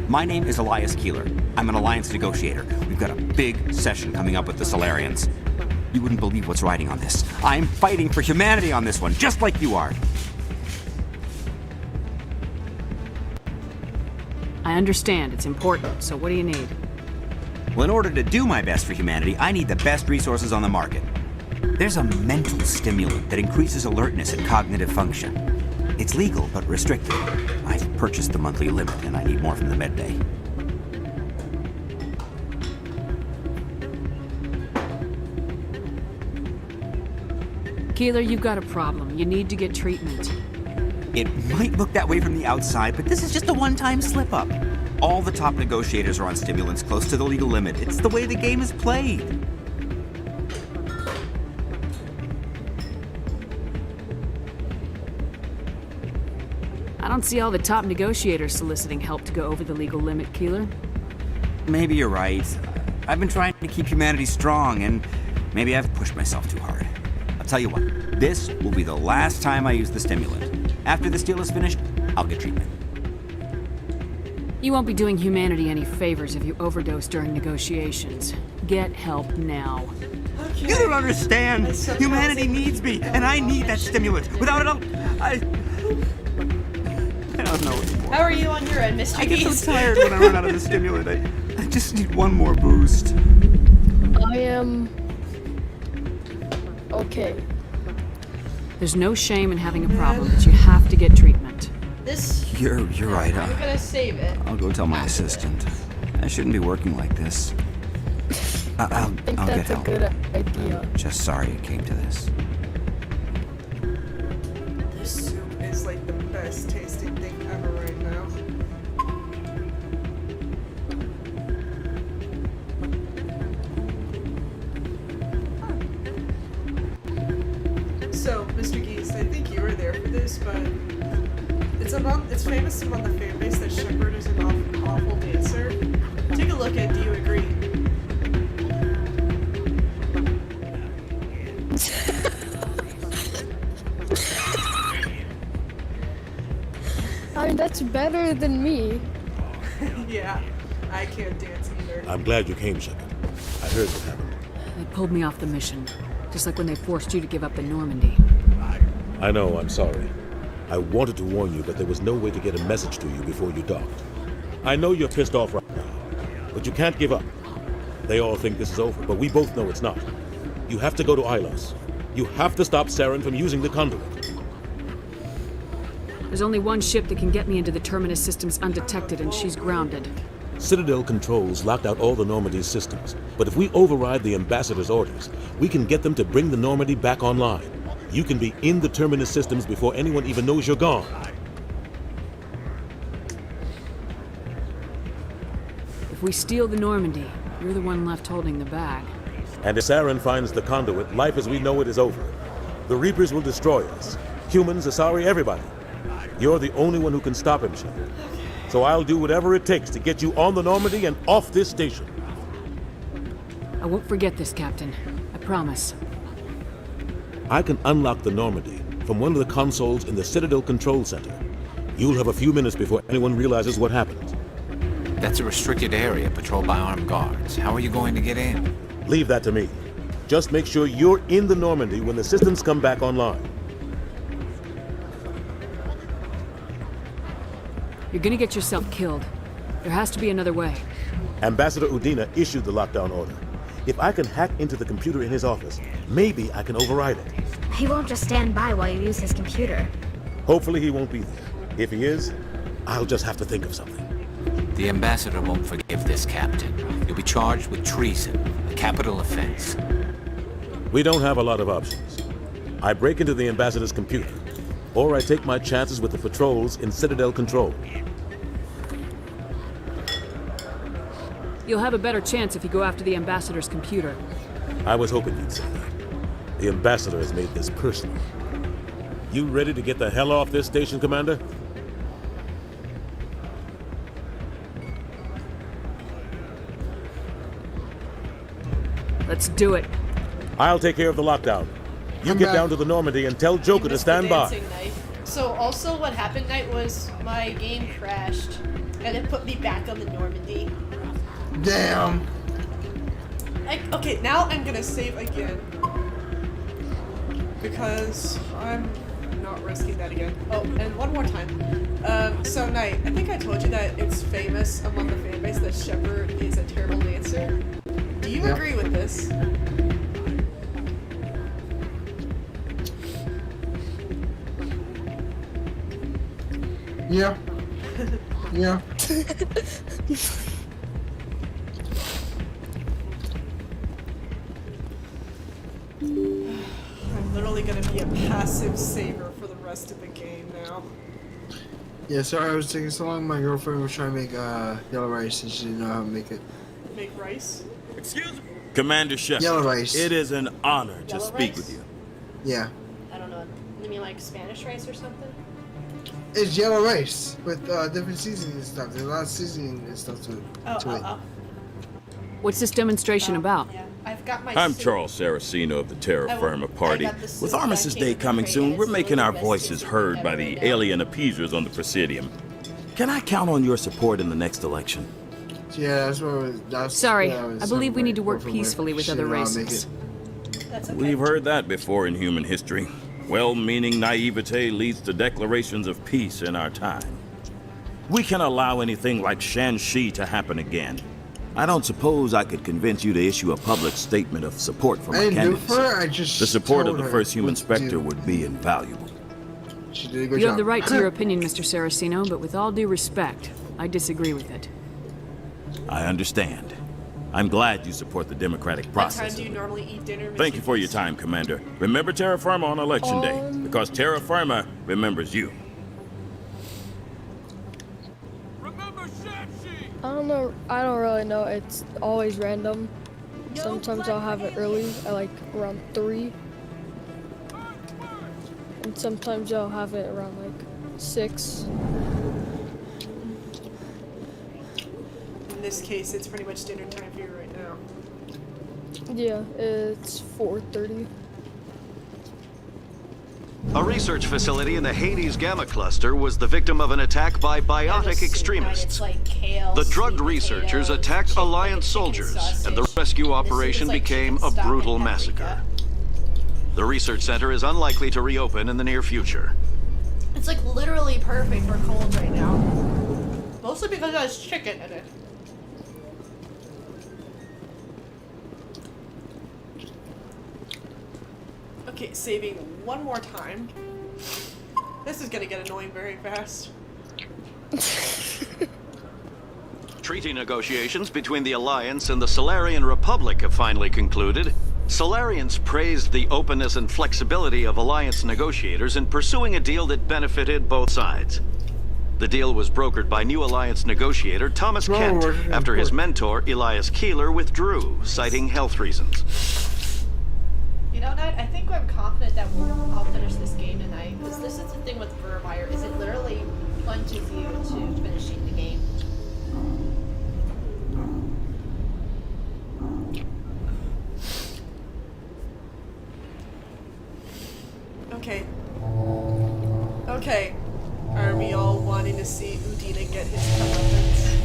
My name is Elias Keeler. I'm an alliance negotiator. We've got a big session coming up with the Solarians. You wouldn't believe what's riding on this. I'm fighting for humanity on this one, just like you are. I understand, it's important, so what do you need? Well, in order to do my best for humanity, I need the best resources on the market. There's a mental stimulant that increases alertness and cognitive function. It's legal, but restricted. I've purchased the monthly limit, and I need more from the med bay. Keeler, you've got a problem. You need to get treatment. It might look that way from the outside, but this is just a one-time slip-up. All the top negotiators are on stimulants close to the legal limit. It's the way the game is played. I don't see all the top negotiators soliciting help to go over the legal limit, Keeler. Maybe you're right. I've been trying to keep humanity strong, and maybe I've pushed myself too hard. I'll tell you what, this will be the last time I use the stimulant. After this deal is finished, I'll get treatment. You won't be doing humanity any favors if you overdose during negotiations. Get help now. Okay. You don't understand! Humanity needs me, and I need that stimulant. Without it, I don't know anymore. How are you on your end, Mr. I get so tired when I run out of the stimulant. I just need one more boost. I am... okay. There's no shame in having a problem, but you have to get treatment. This... You're right. I'm gonna save it. I'll go tell my assistant. I shouldn't be working like this. I'll get help. That's a good idea. Just sorry it came to this. This soup is like the best tasting thing ever right now. So, Mr. Geese, I think you were there for this, but it's famous among the fanbase that Shepard is an awful dancer. Take a look at Do You Agree? I mean, that's better than me. Yeah, I can't dance either. I'm glad you came, Shepard. I heard what happened. They pulled me off the mission, just like when they forced you to give up the Normandy. I know, I'm sorry. I wanted to warn you, but there was no way to get a message to you before you docked. I know you're pissed off right now, but you can't give up. They all think this is over, but we both know it's not. You have to go to Ilos. You have to stop Saren from using the conduit. There's only one ship that can get me into the Terminus systems undetected, and she's grounded. Citadel controls locked out all the Normandy's systems, but if we override the Ambassador's orders, we can get them to bring the Normandy back online. You can be in the Terminus systems before anyone even knows you're gone. If we steal the Normandy, you're the one left holding the bag. And if Saren finds the conduit, life as we know it is over. The Reapers will destroy us. Humans, Asari, everybody. You're the only one who can stop him, Shepard. So I'll do whatever it takes to get you on the Normandy and off this station. I won't forget this, Captain. I promise. I can unlock the Normandy from one of the consoles in the Citadel Control Center. You'll have a few minutes before anyone realizes what happened. That's a restricted area patrolled by armed guards. How are you going to get in? Leave that to me. Just make sure you're in the Normandy when the systems come back online. You're gonna get yourself killed. There has to be another way. Ambassador Udina issued the lockdown order. If I can hack into the computer in his office, maybe I can override it. He won't just stand by while you use his computer. Hopefully he won't be there. If he is, I'll just have to think of something. The ambassador won't forgive this, Captain. You'll be charged with treason, a capital offense. We don't have a lot of options. I break into the ambassador's computer, or I take my chances with the patrols in Citadel Control. You'll have a better chance if you go after the ambassador's computer. I was hoping you'd say that. The ambassador has made this personal. You ready to get the hell off this station, Commander? Let's do it. I'll take care of the lockdown. You get down to the Normandy and tell Joker to stand by. Night. So also what happened night was my game crashed and it put me back on the Normandy. Damn. Okay, now I'm gonna save again. Because I'm not risking that again. Oh, and one more time. So Knight, I think I told you that it's famous among the fanbase that Shepard is a terrible dancer. Do you agree with this? Yeah. Yeah. I'm literally gonna be a passive saver for the rest of the game now. Yeah, sorry I was taking so long. My girlfriend was trying to make yellow rice and she didn't know how to make it. Make rice? Excuse me? Commander Shepard. Yellow rice. It is an honor to Yellow speak rice? with you. Yeah. I don't know. You mean like Spanish rice or something? It's yellow rice with different seasoning and stuff. There's a lot of seasoning and stuff to it. What's this demonstration about? I've got my I'm suit. Charles Saraceno of the Terra Firma Party. got the suit With that I Armistice came Day to coming trade soon, in, we're so making the our best voices suit heard by ever the made. alien appeasers on the Presidium. Can I count on your support in the next election? Yeah, that's what that's Sorry, what was I believe we need to work hoping with. peacefully with She other didn't know how to make races. it. We've heard that before in human history. Well-meaning naivete leads to declarations of peace in our time. We can allow anything like Shanxi to happen again. I don't suppose I could convince you to issue a public statement of support for my I didn't do candidacy. for her, I just The support of told the her first human what to Spectre do. would be invaluable. She did a good You job. have the right to your opinion, Mr. Saraceno, but with all due respect, I disagree with it. I understand. I'm glad you support the democratic What process. time do you normally eat dinner? Thank you for your time, Commander. Remember Terra Firma on Election Day, because Terra Firma remembers you. I don't know. I don't really know. It's always random. Sometimes I'll have it early at like around 3. And sometimes I'll have it around like 6. In this case, it's pretty much dinner time for you right now. Yeah, it's 4:30. A research facility in the Hades Gamma Cluster was the victim of an attack by biotic extremists. The drugged researchers attacked Alliance soldiers, and the rescue operation became a brutal massacre. The research center is unlikely to reopen in the near future. It's like literally perfect for cold right now. Mostly because it has chicken in it. Okay, saving one more time. This is gonna get annoying very fast. Treaty negotiations between the Alliance and the Solarian Republic have finally concluded. Solarians praised the openness and flexibility of Alliance negotiators in pursuing a deal that benefited both sides. The deal was brokered by new Alliance negotiator Thomas Kent after his mentor Elias Keeler withdrew, citing health reasons. You know, Knight, I think I'm confident that I'll finish this game tonight. Because this is the thing with Vermeer, is it literally plunges you to finishing the game. Okay. Okay. Are we all wanting to see Udina get his comeuppance?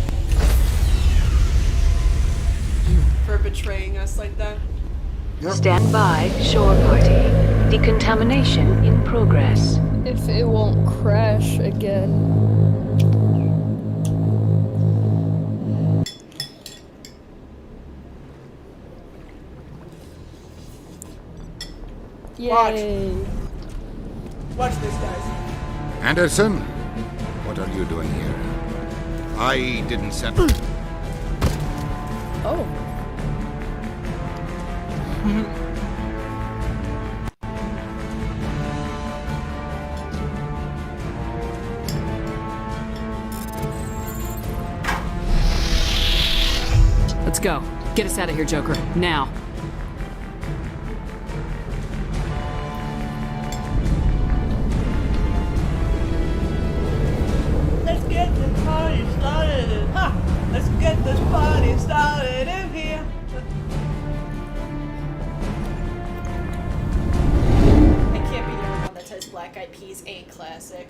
For betraying us like that? Stand by, shore party. Decontamination in progress. If it won't crash again. Yay. Watch this, guys. Anderson, what are you doing here? I didn't send. Oh. Let's go. Get us out of here, Joker. Now. Let's get this party started. Let's get this party started in here. I can't be the only one that says Black Eyed Peas ain't classic.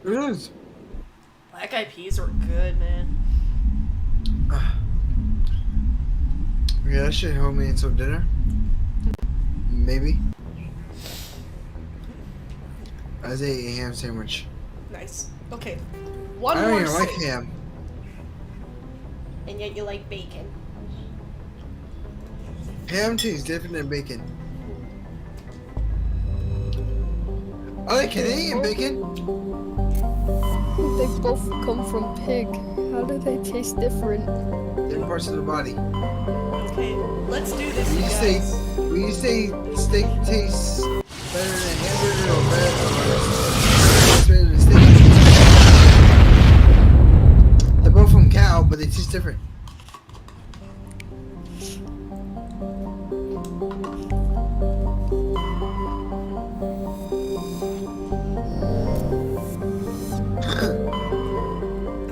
It is. Black Eyed Peas were good, man. Yeah, that should hold me until dinner. Maybe. I just ate a ham sandwich. Nice. Okay. I One don't more even like scene. ham. And yet you like bacon. Ham tastes different than bacon. I like Canadian bacon. They both come from pig. How do they taste different? Different parts of the body. Okay, let's do this, When you you say, guys. when you say steak tastes better than hamburger or better than steak, they're both from cow, but they taste different.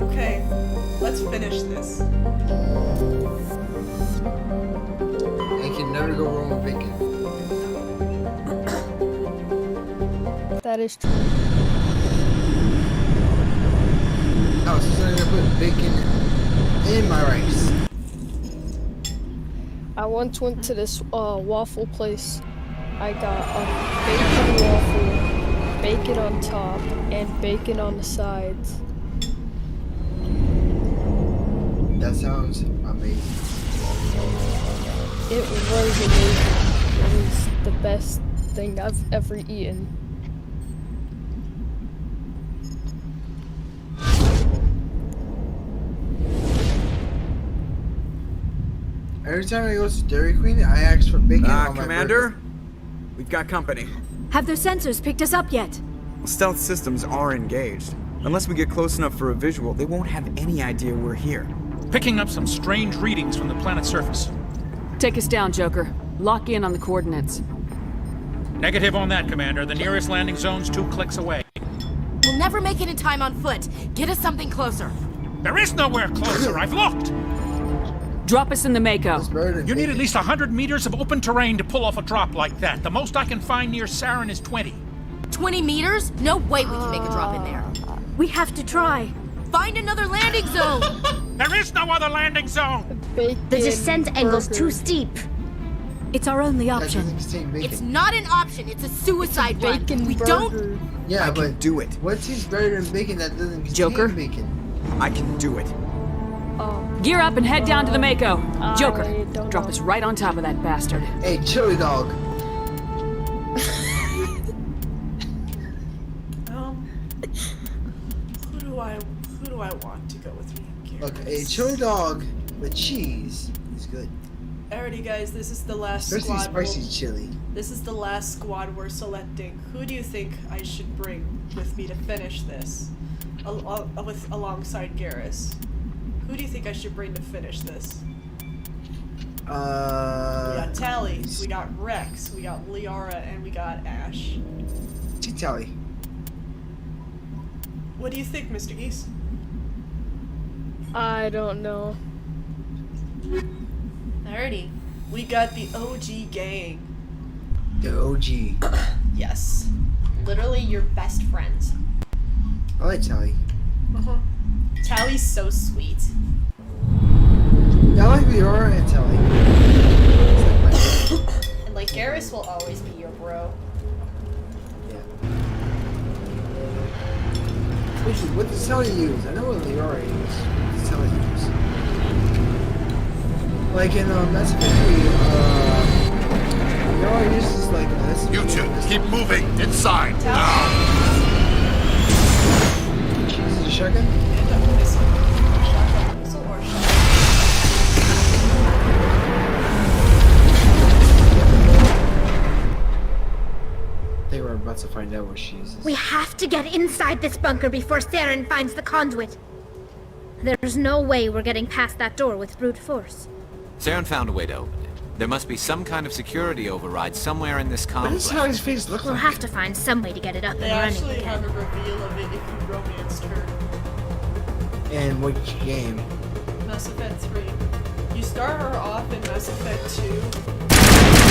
Okay, let's finish this. I can never go wrong with bacon. That is true. Oh, so I'm gonna put bacon in my rice. I once went to this waffle place. I got a bacon waffle, bacon on top, and bacon on the sides. That sounds amazing. It was amazing. It was the best thing I've ever eaten. Every time I go to Dairy Queen, I ask for bacon on my Commander, burger. we've got company. Have their sensors picked us up yet? Stealth systems are engaged. Unless we get close enough for a visual, they won't have any idea we're here. Picking up some strange readings from the planet's surface. Take us down, Joker. Lock in on the coordinates. Negative on that, Commander. The nearest landing zone's 2 clicks away. We'll never make it in time on foot. Get us something closer. There is nowhere closer. I've looked. Drop us in the Mako. You need at least 100 meters of open terrain to pull off a drop like that. The most I can find near Saren is 20. 20 meters? No way we can make a drop in there. We have to try. Find another landing zone. There is no other landing zone. The descent angle's too steep. It's our only option. Bacon. It's not an option. It's a suicide run. We don't. Yeah, I but can do it. what tastes better than bacon that doesn't contain Joker? bacon? I can do it. Gear up and head down to the Mako. Joker, don't drop us right on top of that bastard. Hey, chili dog. Who do I want to go with me? Look, a chili dog with cheese is good. Alrighty, guys, this is the last Especially squad. spicy chili. This is the last squad we're selecting. Who do you think I should bring with me to finish this? Alongside Garrus. Who do you think I should bring to finish this? We got Tally, we got Rex, we got Liara, and we got Ash. Tally. What do you think, Mr. Geese? I don't know. Alrighty. We got the OG gang. The OG. Yes. Literally your best friend. I like Tally. Tally's so sweet. Yeah, I like Leora and Tally. And like Garrus will always be your bro. What does Tally use? I know what Leora uses. What does Tally use? Like in Mass Effect 3, Leora uses like this. You two, keep moving inside now. She uses a shotgun? They were about to find out what she uses. We have to get inside this bunker before Saren finds the conduit. There's no way we're getting past that door with brute force. Saren found a way to open it. There must be some kind of security override somewhere in this complex. What does Tally's face look We'll like? have to find some way to get it up They and running actually again. have a reveal of it if you romanced her. And which game? Mass Effect 3. You start her off in Mass Effect 2.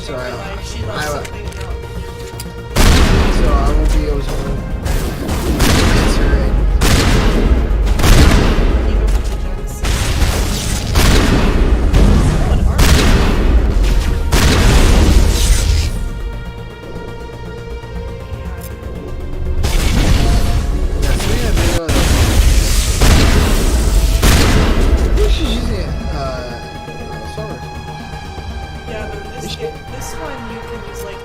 So I won't be able to answer it. She's using it, sword. Yeah, but this one you can use like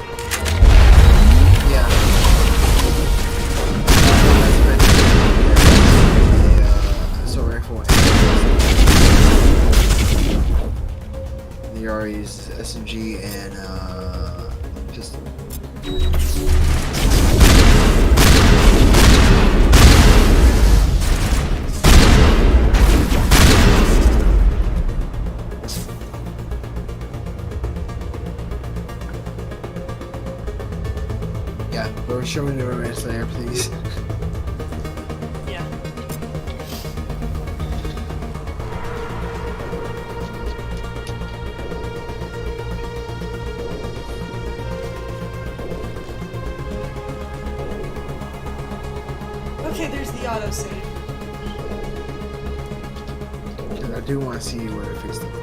Yeah. Assault rifle. The RE uses SMG and pistol. Yeah, but we're showing the romance there, please. Yeah. Okay, there's the autosave. Because I do want to see what her face looks like.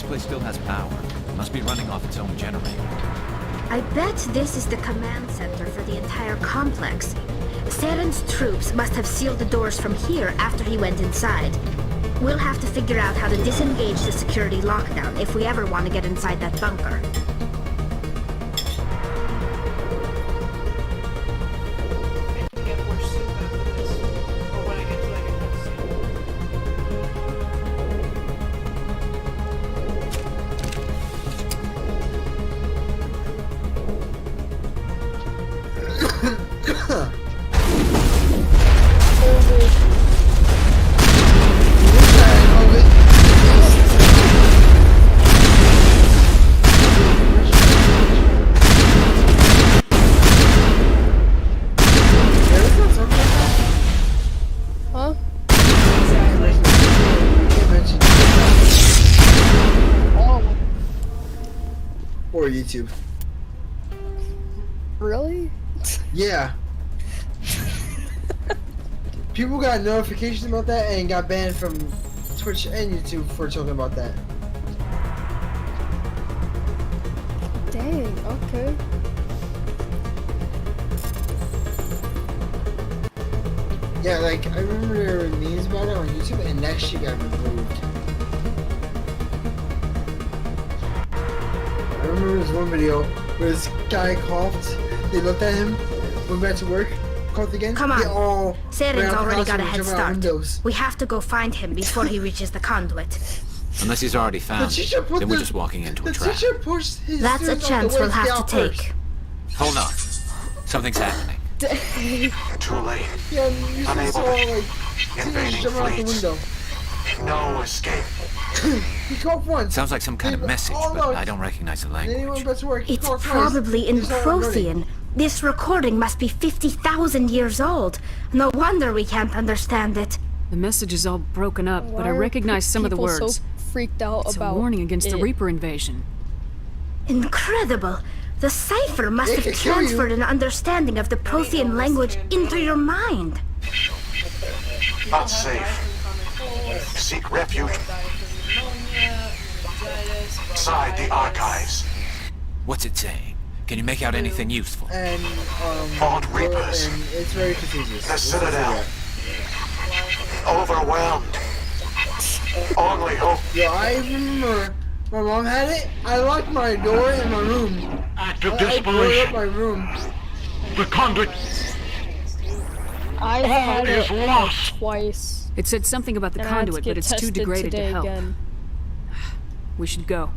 place still has power. Must be running off its own generator. I bet this is the command center for the entire complex. Saren's troops must have sealed the doors from here after he went inside. We'll have to figure out how to disengage the security lockdown if we ever want to get inside that bunker. Or YouTube. Really? Yeah. People got notifications about that and got banned from Twitch and YouTube for talking about that. Dang, okay. Yeah, like, I remember there were memes about it on YouTube and that shit got removed. I remember this one video where this guy coughed, they looked at him, went back to work, coughed again. Come they on. all Saren's ran out the already house got a and head jumped out start. windows. We have to go find him before he reaches the conduit. Unless he's already found teacher it, put then we're the- just walking into The a trap. teacher pushed his That's a students out chance the way we'll have out to first. take. Hold on. Something's happening. Too late. Yeah, you just Unable saw to- like teenagers Invading jump out the fleets. window. No escape. He coughed once. Sounds like some kind of message, but I don't recognize the Then he language. went back to work. He It's coughed twice. probably in He started running. Prothean. This recording must be 50,000 years old. No wonder we can't understand it. The message is all broken up, but I Why are recognize some of the people words. so freaked out It's about a warning against the it? Reaper invasion. Incredible. The cipher must It have can kill you. transferred an understanding of the Prothean language into your mind. Not safe. Seek refuge inside the archives. What's it saying? Can you make out anything useful? And Fought Reapers. and it's very contagious. The Citadel. Overwhelmed. Only hope. Yeah, I remember my mom had it. I locked my door in my room. Active I blew up desperation. my room. The conduit. I've All had is it lost. twice. It said something about the And I had to conduit, get but it's too tested degraded to today help. again. We should go.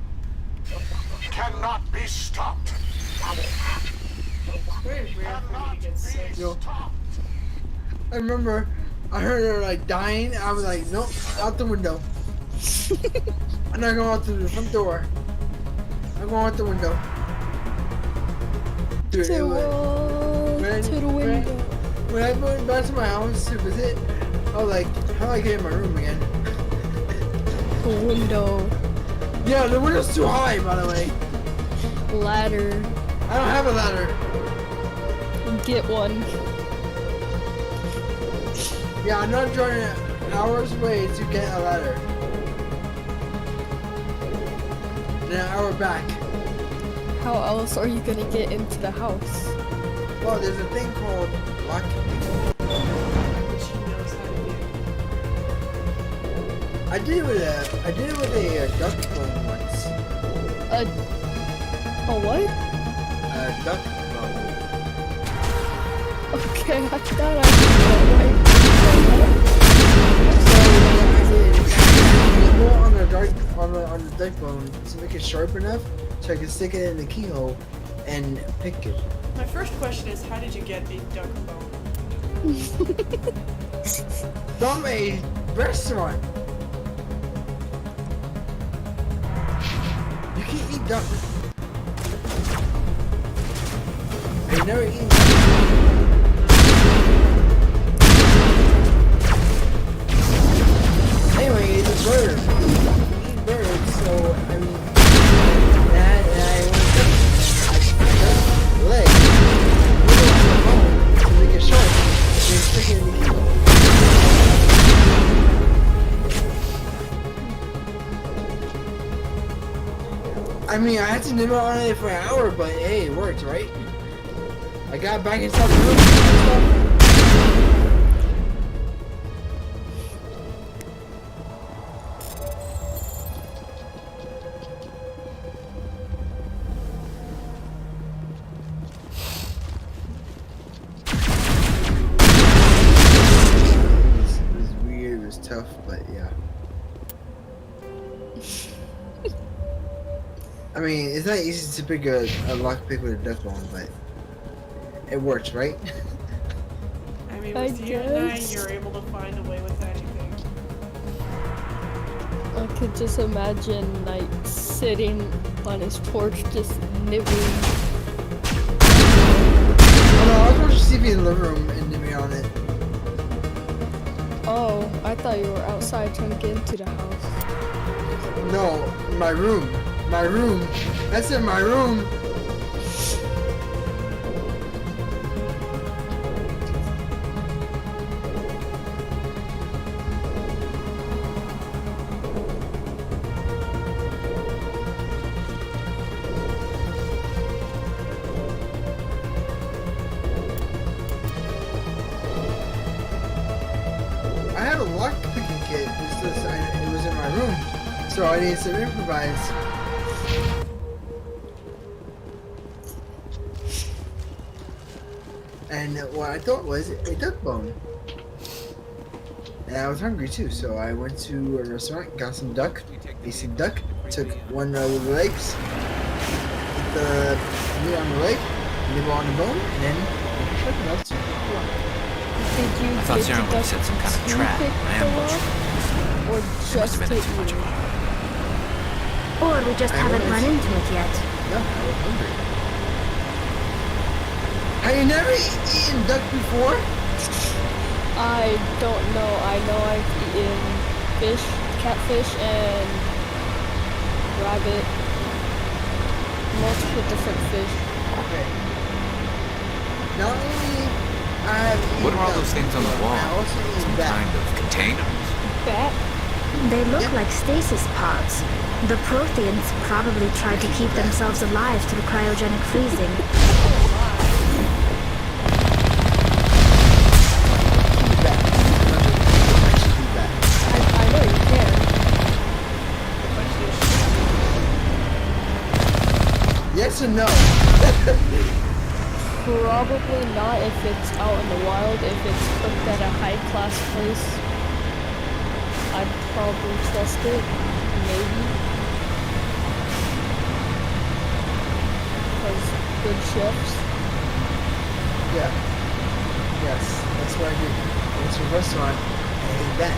Cannot be stopped. It's very rare for me to get sick. Yo, I remember I heard her like dying. I was like, nope, out the window. I'm not going out through the front door. I'm going out the window. Dude, To it was, the window. when I went back to my house to visit, I was like, how do I get in my room again? The window. Yeah, the window's too high, by the way. Ladder. I don't have a ladder. Get one. Yeah, I'm not driving hours away to get a ladder. Then an hour back. How else are you gonna get into the house? Well, there's a thing called lock. I did it with a duck bone once. A what? A duck bone. Okay, I thought I did So I on the duck bone to make it sharp enough so I can stick it in the keyhole and pick it. My first question is, how did you get a duck bone? From a restaurant. You can eat duck. I've never eaten duck. Anyway, it's a bird. You eat birds, so I mean, that and I want to leg, put it on the bone to make it sharp, and then stick it in the keyhole. I mean, I had to nibble on it for an hour, but hey, it worked, right? I got back inside the room and stuff. I mean, it's not easy to pick a lockpick with a duck bone, but it works, right? I mean, with you and I, you're able to find a way with anything. I could just imagine Knight sitting on his porch just nibbling. Oh no, I was watching TV in the living room and nibbling on it. Oh, I thought you were outside trying to get into the house. No, my room. My room. I said my room. I had a lock picking kit. It was in my room, so I needed to improvise. And what I thought was a duck bone. And I was hungry too, so I went to a restaurant, got some duck, ate some duck, took one of the legs, put the meat on the leg, nibble on the bone, and then shut it up to Did you I thought get Sarah the would have duck set some kind of to trap, pick an the ambush. lock, or Must just have been hit too much you? of a Or we just haven't run into it yet. No, I was hungry. Have you never eaten duck before? I don't know. I know I've eaten fish, catfish, and rabbit. Multiple different fish. Okay. Not only I have eaten What are all duck those things on the before, wall? I also eaten Some bat. kind of container? Bat? They look like stasis pods. The Protheans probably tried to keep themselves alive through cryogenic freezing. I know you can. Yes or no? Probably not if it's out in the wild. If it's cooked at a high-class place, I'd probably trust it. Maybe. Because good chefs. Yeah. Yes, that's what I did. I went to a restaurant and ate that.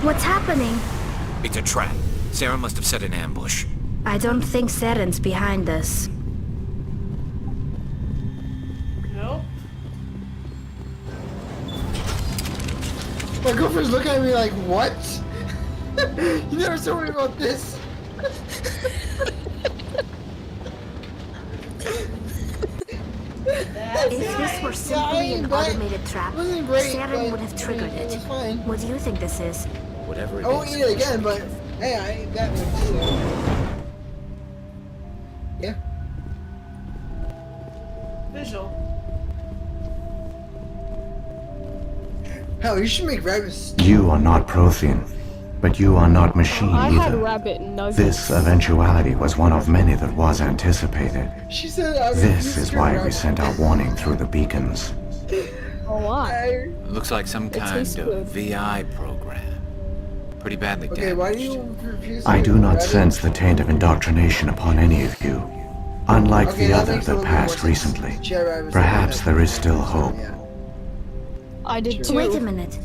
What's happening? It's a trap. Sarah must have set an ambush. I don't think Saren's behind this. Nope. My girlfriend's looking at me like, what? You never told me about this. If this were simply an automated trap, wasn't great, Saren would but, have triggered I mean, it it. was fine. What do you think this is? Whatever it I won't is. eat it again, but hey, I ate that one too. Yeah. Visual. Hell, you should make rabbits. You are not Prothean, but you are not machine I had either. rabbit nuggets. This eventuality was one of many that was anticipated. She said I This is why we sent our warning through the beacons. Oh, why? Looks like some kind tastes of good. VI program. Pretty badly Okay, damaged. why do you refuse to I make do not rabbit? sense the taint of indoctrination upon any of you. Unlike Okay, the that other makes a that little more passed sense. recently, Share rabbits perhaps like there that. is still hope. Yeah. I did too. Wait a minute.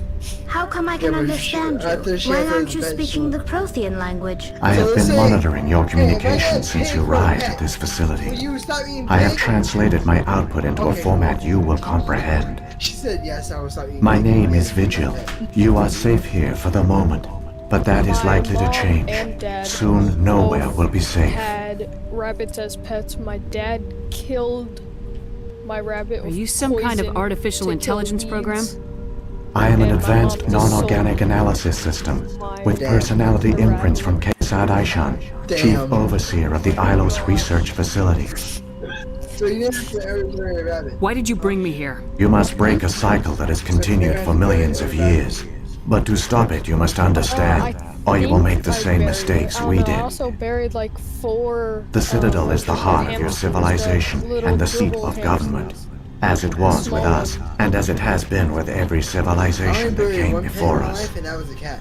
How come I can but understand after you? she Why has aren't a you pet, speaking the Prothean language? I have let's been say- monitoring your Hey, if I communication had since paid you for a arrived pet, at this Will facility. you stop eating I have pig? translated my output into a Okay. format you will comprehend. She said yes, I will stop eating My pig. name is Vigil. You are safe here for the moment, but that is My likely to mom change. and dad Soon, nowhere both will be safe. Had rabbits as pets. My dad killed my rabbit. Are with you some kind of poison artificial to kill intelligence weeds. program? I am an And my advanced mom just non-organic sold analysis system with Damn. personality imprints from Kesad Aishan, Chief Damn. Overseer of the Ilos Research Facility. So you never put everywhere a rabbit. Why did you bring me here? You must break a cycle that has continued for millions of years. But to stop it, you must understand, or you will make the same mistakes we I did. also buried like 4. The Citadel is the heart of your hamsters, civilization little and the seat dribble of hamsters. government. As it was with us, and as it has been with every I only civilization that buried came one pet in before my us. life, and that was a cat.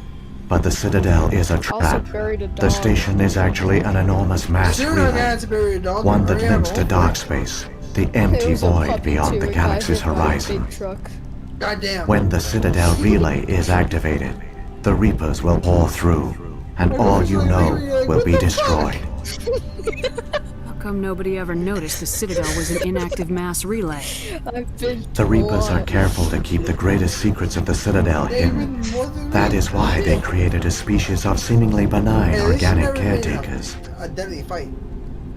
But the Citadel is a Also trap. buried a The dog. station is actually an enormous mass Sooner or relay, later to bury a dog. one that Hurry up, links to hopefully. dark space, the It empty was a void puppy beyond too, the a guy galaxy's hit by a horizon. big truck. Goddamn. When the Citadel relay is activated, the Reapers will pour through, and all you know will be destroyed. How come nobody ever noticed the Citadel was an inactive mass relay? I've been The to Reapers are one. careful to keep the greatest secrets of the Citadel hidden. That is why they created a species of seemingly benign Hey, this organic should never be caretakers. a deadly fight.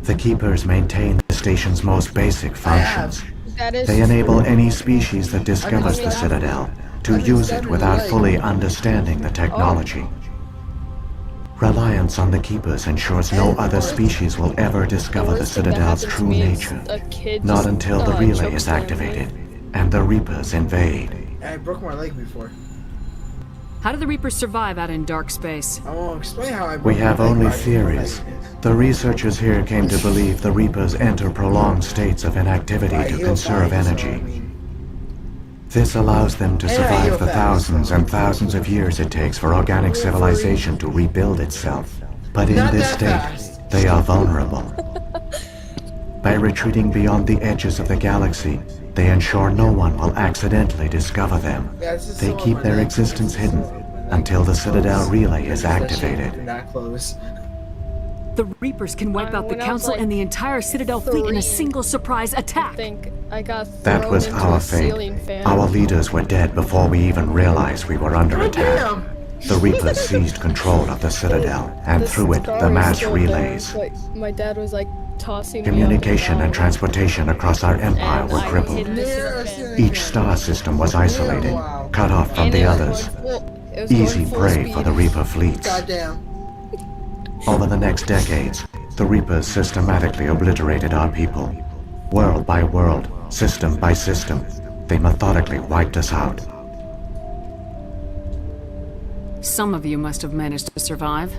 The Keepers maintain the station's most basic functions. That is They true. enable any species that discovers the Citadel to use it without fully understanding the technology. Reliance on the Keepers ensures no other species will ever discover the worst thing that Citadel's happened to true me is nature. a kid Not just, until the relay is chokeslammed me. activated and the Reapers invade. I broke my leg before. How do the Reapers survive out in dark space? I won't explain how I broke We my have leg, only but I broke my theories. leg. The researchers here came to believe the Reapers enter prolonged states of inactivity I to heal conserve fine, so, I energy. mean, This allows them to And I survive heal the fast. thousands and thousands of years it takes for organic civilization to rebuild itself. But in Not this that state, fast. they are vulnerable. By retreating beyond the edges of the galaxy, they ensure no one will accidentally discover them. Yeah, it's just They so on keep my their neck. existence hidden until the Citadel relay is That shit activated. Not close. The Reapers can wipe out the when I was, Council like, and the entire Citadel fleet in a 3, single surprise I attack. think I got That thrown was into our a fate. ceiling fan. Our leaders were dead before we even realized we were under attack. Damn. The Reapers seized control of the Citadel, and through it, scar the is mass still relays. there, but my dad was like tossing Communication me up and transportation across our empire and were I crippled. hid in the ceiling fan. Each star system was isolated, cut off from And the it was others. it was Easy going full prey speed. for the Reaper fleets. Goddamn. Over the next decades, the Reapers systematically obliterated our people. World by world, system by system, they methodically wiped us out. Some of you must have managed to survive.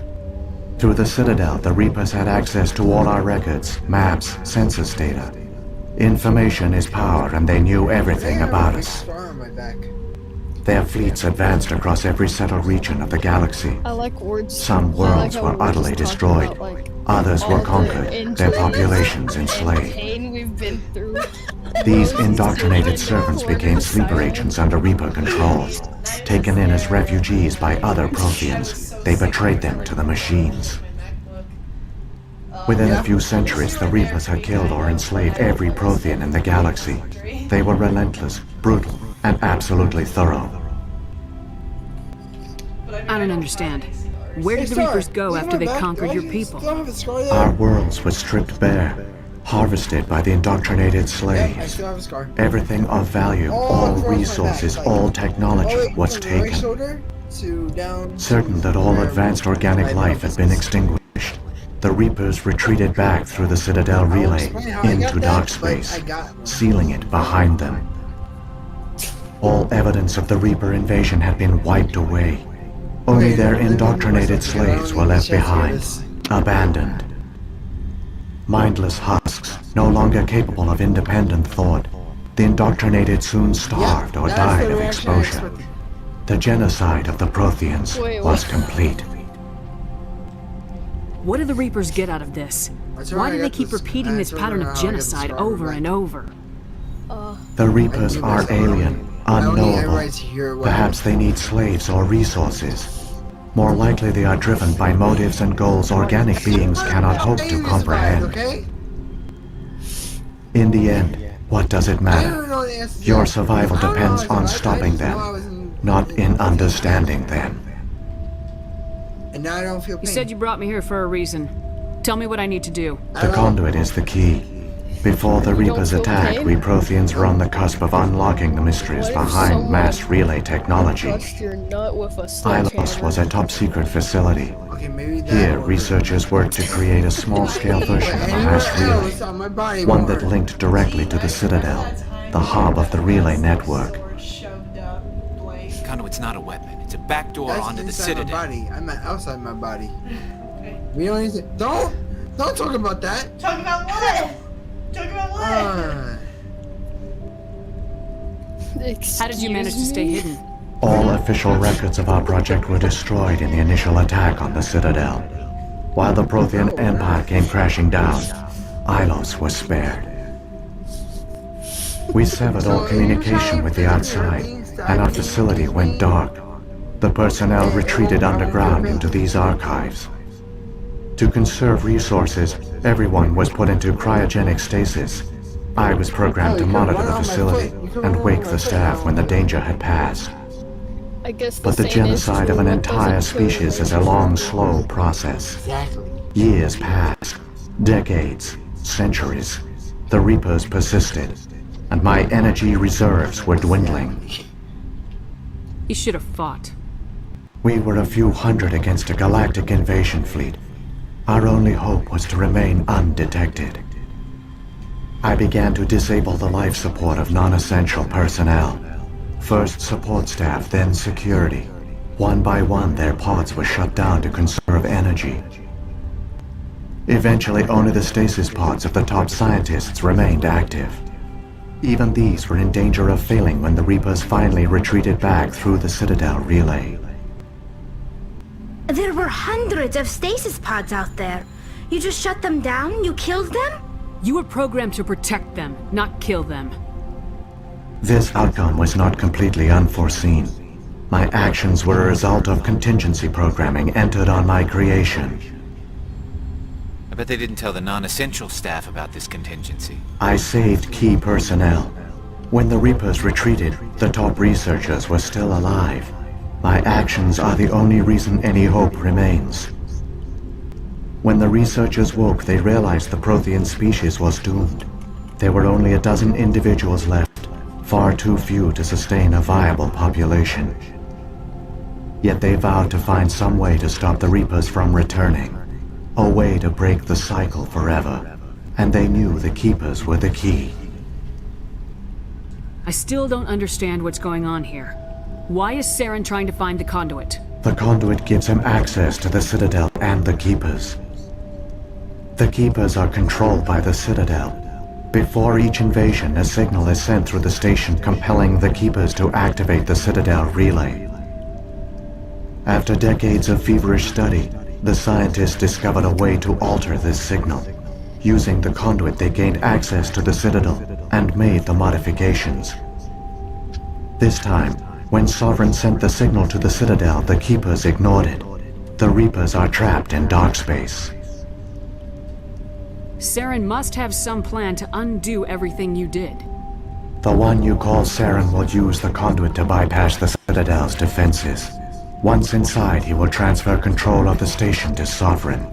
Through the Citadel, the Reapers had access to all our records, maps, census data. Information is power, and they knew everything about us. Scar on my back. Their fleets advanced across every settled region of the galaxy. I like words. Some I like worlds how were we're utterly just destroyed. talking about, like, Others all were the conquered, their injuries populations and enslaved. pain we've been through. These indoctrinated servants became sleeper agents under Reaper control. Taken in as refugees by other Protheans, they betrayed them to the machines. Within a few centuries, the Reapers had killed or enslaved every Prothean in the galaxy. They were relentless, brutal, and absolutely thorough. I don't understand. Where did the Reapers go after they conquered your people? Our worlds were stripped bare, harvested by the indoctrinated I slaves. still have a scar. Everything of value, all resources, all technology was From the right taken. shoulder to down. Certain that all advanced organic life had been extinguished, the Reapers retreated back through the Citadel relay into dark space, sealing it behind them. All evidence of the Reaper invasion had been wiped away. Only their indoctrinated slaves were left behind, abandoned. Mindless husks, no longer capable of independent thought. The indoctrinated soon starved or died of exposure. The genocide of the Protheans was complete. What do the Reapers get out of this? Why do they keep repeating this pattern of genocide over and over? The Reapers are alien, unknowable. Perhaps they need slaves or resources. More likely they are driven by motives and goals organic beings cannot hope to comprehend. In the end, what does it matter? Your survival depends on stopping them, not in understanding them. And now I don't feel pain. You said you brought me here for a reason. Tell me what I need to do. The conduit is the key. Before the Reapers attack, we Protheans were on the cusp of unlocking the mysteries behind mass relay technology. Bust your nut with a Ilos sledgehammer. was a top-secret facility. Here, researchers worked to create a small-scale version of a mass relay, one that linked directly to the Citadel, the hub of the relay network. Conduit's not a weapon. It's a backdoor That's onto the inside my Citadel. body. I'm outside my body. We don't need to. Don't talk about that. Talk about what? Talk about what? How did you manage to stay hidden? All official records of our project were destroyed in the initial attack on the Citadel. While the Prothean Empire came crashing down, Ilos was spared. We severed all communication with the outside, and our facility went dark. The personnel retreated underground into these archives. To conserve resources, everyone was put into cryogenic stasis. I was programmed to monitor the facility and wake the staff when the danger had passed. I guess But the genocide of an entire species is a long, slow process. Years passed, decades, centuries. The Reapers persisted, and my energy reserves were dwindling. You should have fought. We were a few hundred against a galactic invasion fleet. Our only hope was to remain undetected. I began to disable the life support of non-essential personnel. First support staff, then security. One by one, their pods were shut down to conserve energy. Eventually, only the stasis pods of the top scientists remained active. Even these were in danger of failing when the Reapers finally retreated back through the Citadel relay. There were hundreds of stasis pods out there. You just shut them down? You killed them? You were programmed to protect them, not kill them. This outcome was not completely unforeseen. My actions were a result of contingency programming entered on my creation. I bet they didn't tell the non-essential staff about this contingency. I saved key personnel. When the Reapers retreated, the top researchers were still alive. My actions are the only reason any hope remains. When the researchers woke, they realized the Prothean species was doomed. There were only a dozen individuals left, far too few to sustain a viable population. Yet they vowed to find some way to stop the Reapers from returning. A way to break the cycle forever. And they knew the Keepers were the key. I still don't understand what's going on here. Why is Saren trying to find the conduit? The conduit gives him access to the Citadel and the Keepers. The Keepers are controlled by the Citadel. Before each invasion, a signal is sent through the station compelling the Keepers to activate the Citadel relay. After decades of feverish study, the scientists discovered a way to alter this signal. Using the conduit, they gained access to the Citadel and made the modifications. This time, when Sovereign sent the signal to the Citadel, the Keepers ignored it. The Reapers are trapped in dark space. Saren must have some plan to undo everything you did. The one you call Saren will use the conduit to bypass the Citadel's defenses. Once inside, he will transfer control of the station to Sovereign.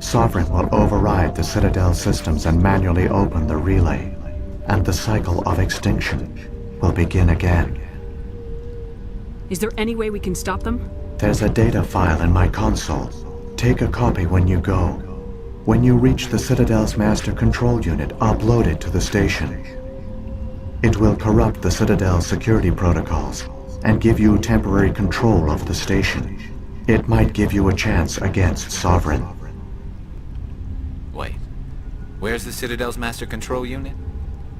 Sovereign will override the Citadel systems and manually open the relay, and the cycle of extinction will begin again. Is there any way we can stop them? There's a data file in my console. Take a copy when you go. When you reach the Citadel's master control unit, upload it to the station. It will corrupt the Citadel's security protocols and give you temporary control of the station. It might give you a chance against Sovereign. Wait, where's the Citadel's master control unit?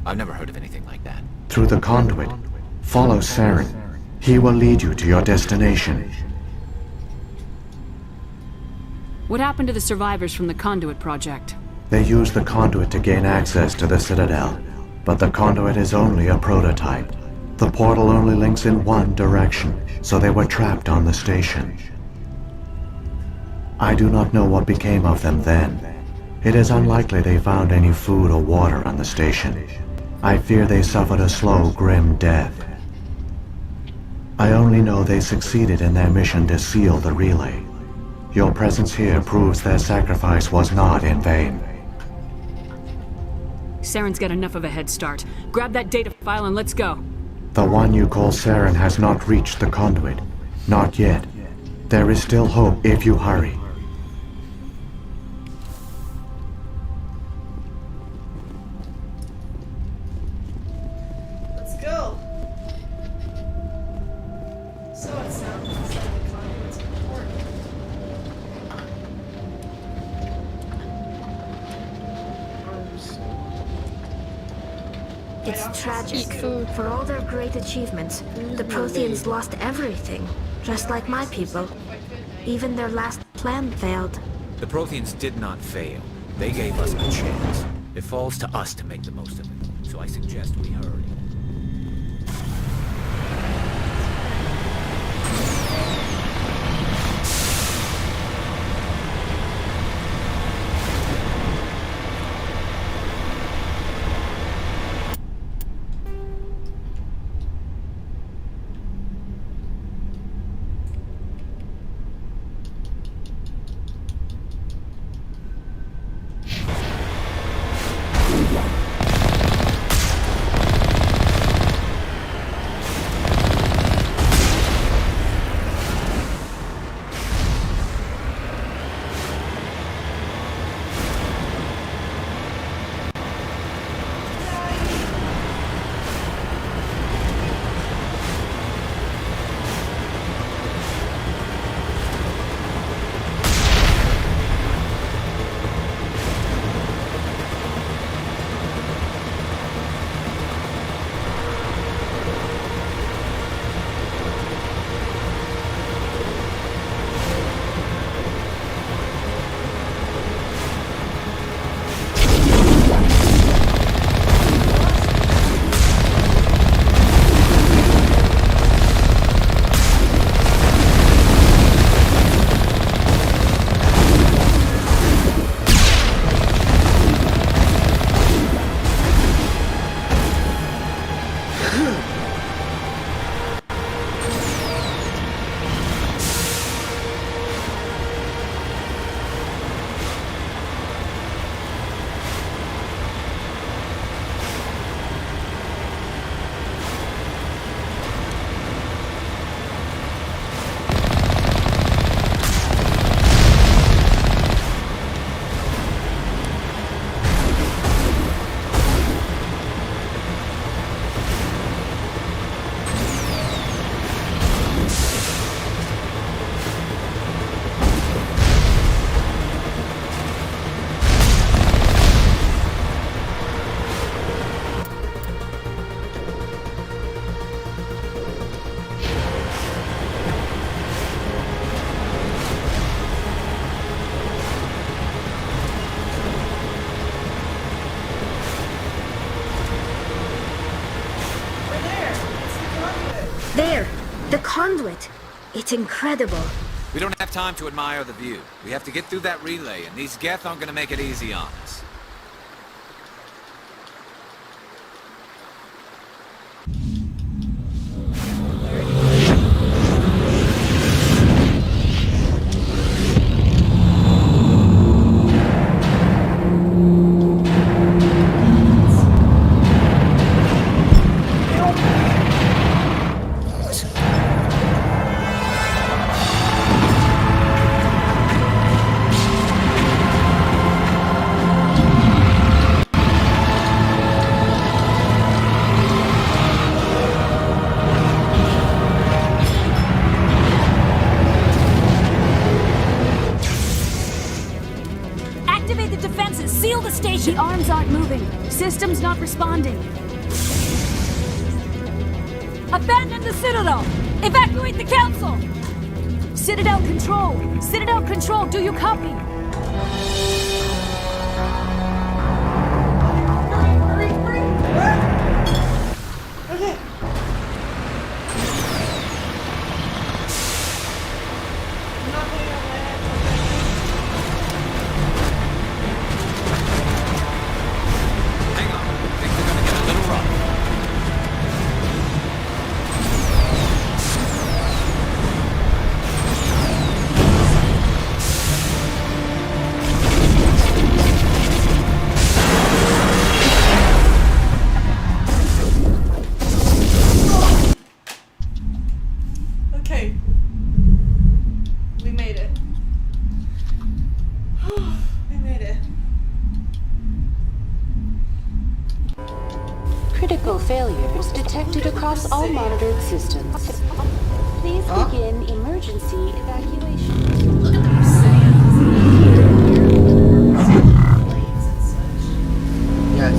I've never heard of anything like that. Through the conduit, follow Saren. He will lead you to your destination. What happened to the survivors from the Conduit project? They used the conduit to gain access to the Citadel, but the conduit is only a prototype. The portal only links in one direction, so they were trapped on the station. I do not know what became of them then. It is unlikely they found any food or water on the station. I fear they suffered a slow, grim death. I only know they succeeded in their mission to seal the relay. Your presence here proves their sacrifice was not in vain. Saren's got enough of a head start. Grab that data file and let's go. The one you call Saren has not reached the conduit. Not yet. There is still hope if you hurry. Let's go. So it sounds like the conduit's important. It's tragic. For all their great achievements, the Protheans lost everything, just like my people. Even their last plan failed. The Protheans did not fail. They gave us a chance. It falls to us to make the most of it. So I suggest we hurry. There! The conduit! It's incredible. We don't have time to admire the view. We have to get through that relay, and these Geth aren't gonna make it easy on us. Activate the defenses! Seal the station! The arms aren't moving. Systems not responding. Abandon the Citadel! Evacuate the Council! Citadel Control! Citadel Control, do you copy? Okay. I'm not putting on my head. Hang on. I think we're gonna get a little rough. Okay. We made it. We made it. Critical failures detected across all monitored systems. Please begin emergency evacuation. Look at those sands. Blades and such. Yes.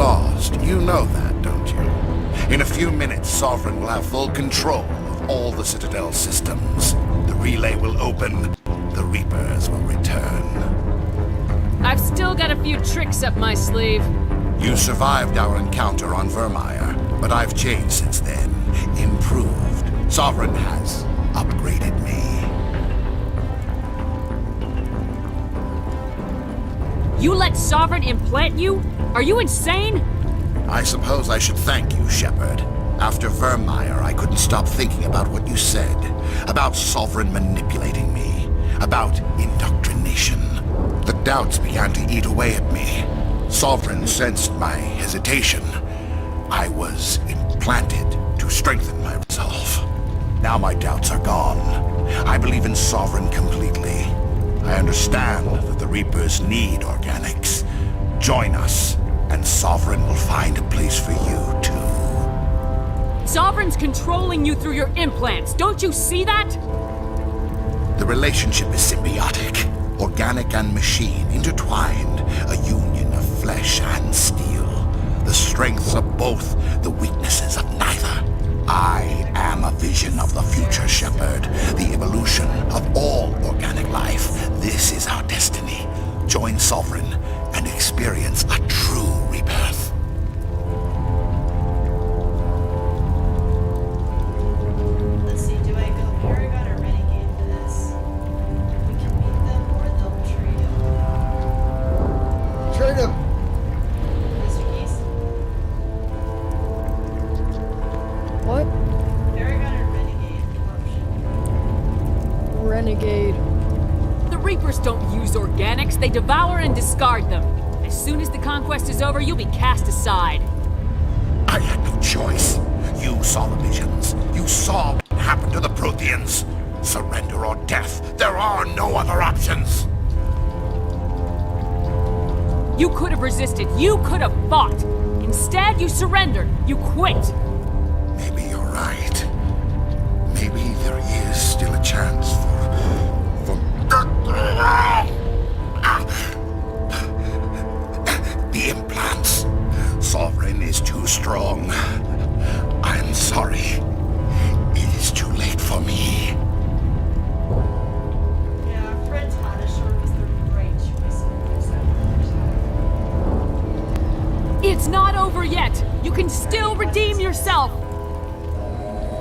lost. You know that, don't you? In a few minutes, Sovereign will have full control of all the Citadel systems. The relay will open. The Reapers will return. I've still got a few tricks up my sleeve. You survived our encounter on Vermeer, but I've changed since then. Improved. Sovereign has upgraded me. You let Sovereign implant you? Are you insane? I suppose I should thank you, Shepard. After Vermeer, I couldn't stop thinking about what you said. About Sovereign manipulating me. About indoctrination. The doubts began to eat away at me. Sovereign sensed my hesitation. I was implanted to strengthen my resolve. Now my doubts are gone. I believe in Sovereign completely. I understand that the Reapers need organics. Join us, and Sovereign will find a place for you, too. Sovereign's controlling you through your implants. Don't you see that? The relationship is symbiotic. Organic and machine intertwined. A union of flesh and steel. The strengths of both, the weaknesses of neither. I am a vision of the future, Shepard. The evolution of all organic life. This is our destiny. Join Sovereign and experience a true rebirth. Let's see, do I go Paragon or Renegade for this? We can meet them or they'll betray you. Trade him. Mr. Keys? What? Paragon or Renegade option? Renegade. The Reapers don't use organics, they devour and discard them. As soon as the conquest is over, you'll be cast aside. I had no choice. You saw the visions. You saw what happened to the Protheans. Surrender or death. There are no other options. You could have resisted. You could have fought. Instead, you surrendered. You quit. Maybe you're right. Maybe there is still a chance for... The implants. Sovereign is too strong. I'm sorry. It is too late for me. Yeah, Fred Tatasciore was the right choice. It's not over yet. You can still redeem yourself.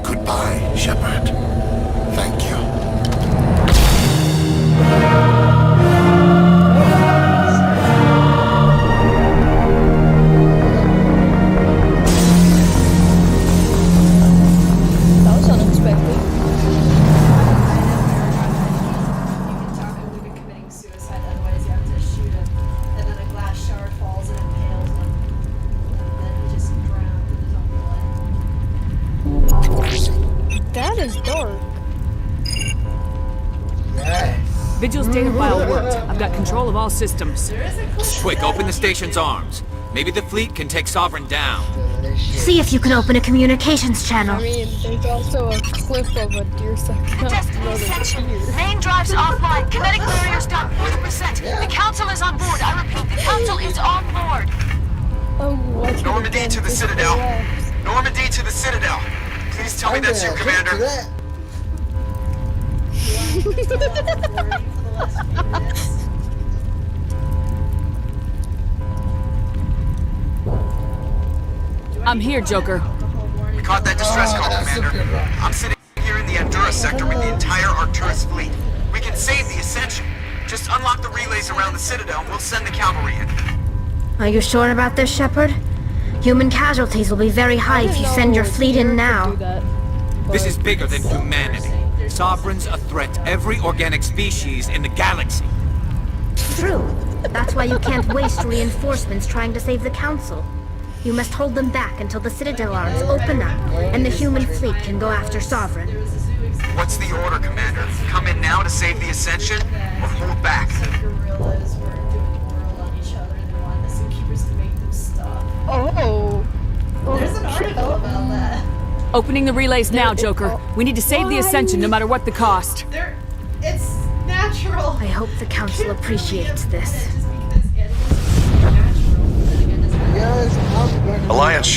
Goodbye, Shepard. Thank you. That was unexpected. Suicide, otherwise you have to shoot him, and then a glass shard falls and impales him, and then he just drowns in his own blood. That is dark. Vigil's data file worked. I've got control of all systems. Quick, open the station's arms. Maybe the fleet can take Sovereign down. See if you can open a communications channel. I mean, there's also a clip of a deer sucking out another deer. Main drive's offline. Kinetic barrier's down 40%. The council is on board. I repeat, the council is on board. Normandy to the Citadel. Normandy to the Citadel. Please tell me that's you, Commander. I'm here, Joker. We caught that distress call, Commander. I'm sitting here in the Andurra sector with the entire Arcturus fleet. We can save the Ascension. Just unlock the relays around the Citadel and we'll send the cavalry in. Are you sure about this, Shepard? Human casualties will be very high if you send your fleet in now. This is bigger than humanity. Sovereign's a threat to every organic species in the galaxy. True. That's why you can't waste reinforcements trying to save the Council. You must hold them back until the Citadel arms open up, and the human fleet can go after Sovereign. What's the order, Commander? Come in now to save the Ascension, or hold back? Gorillas were doing oral on each other, and they wanted the Zookeepers to make them stop. Oh. There's an article about that. Opening the relays now, Joker. We need to save the Ascension no matter what the cost. It's natural. I hope the Council appreciates this. Yes,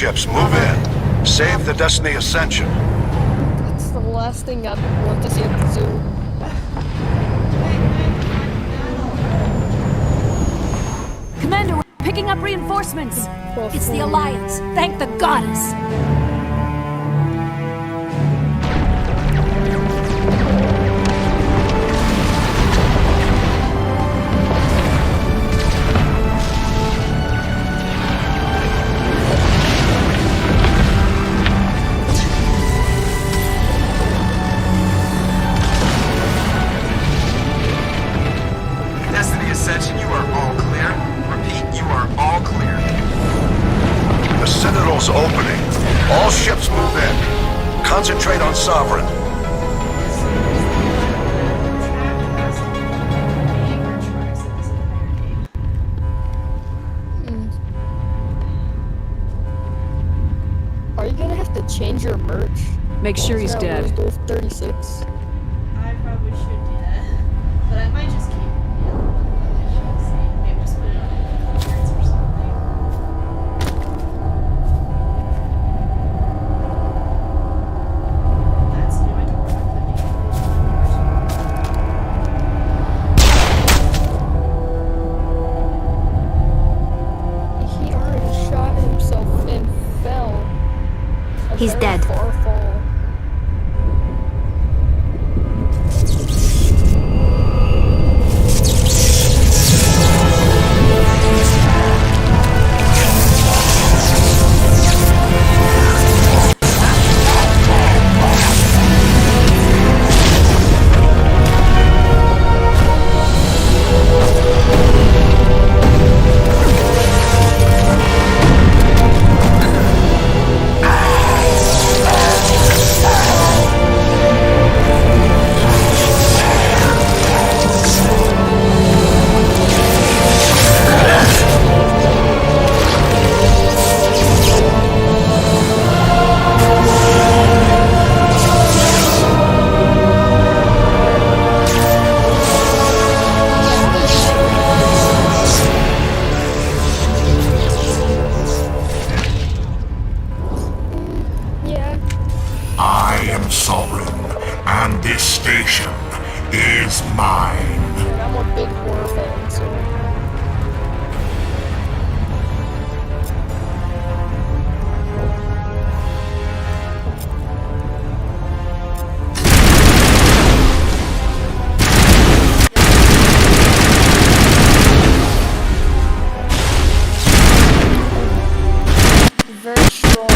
ships, move in. Save the Destiny Ascension. That's the last thing I'd want to see at the zoo. Commander, we're picking up reinforcements. It's the Alliance. Thank the goddess. Destiny Ascension, you are all clear. Repeat, you are all clear. The Citadel's opening. All ships move in. Concentrate on Sovereign. Are you gonna have to change your merch? Make sure he's dead. 36. I probably should do that. But I might just keep it. Maybe just put it on cards or something. That's new. I don't He already shot himself and fell. He's dead. Far fall. I am Sovereign, and this station is mine. I'm a big horror fan, so. Very strong.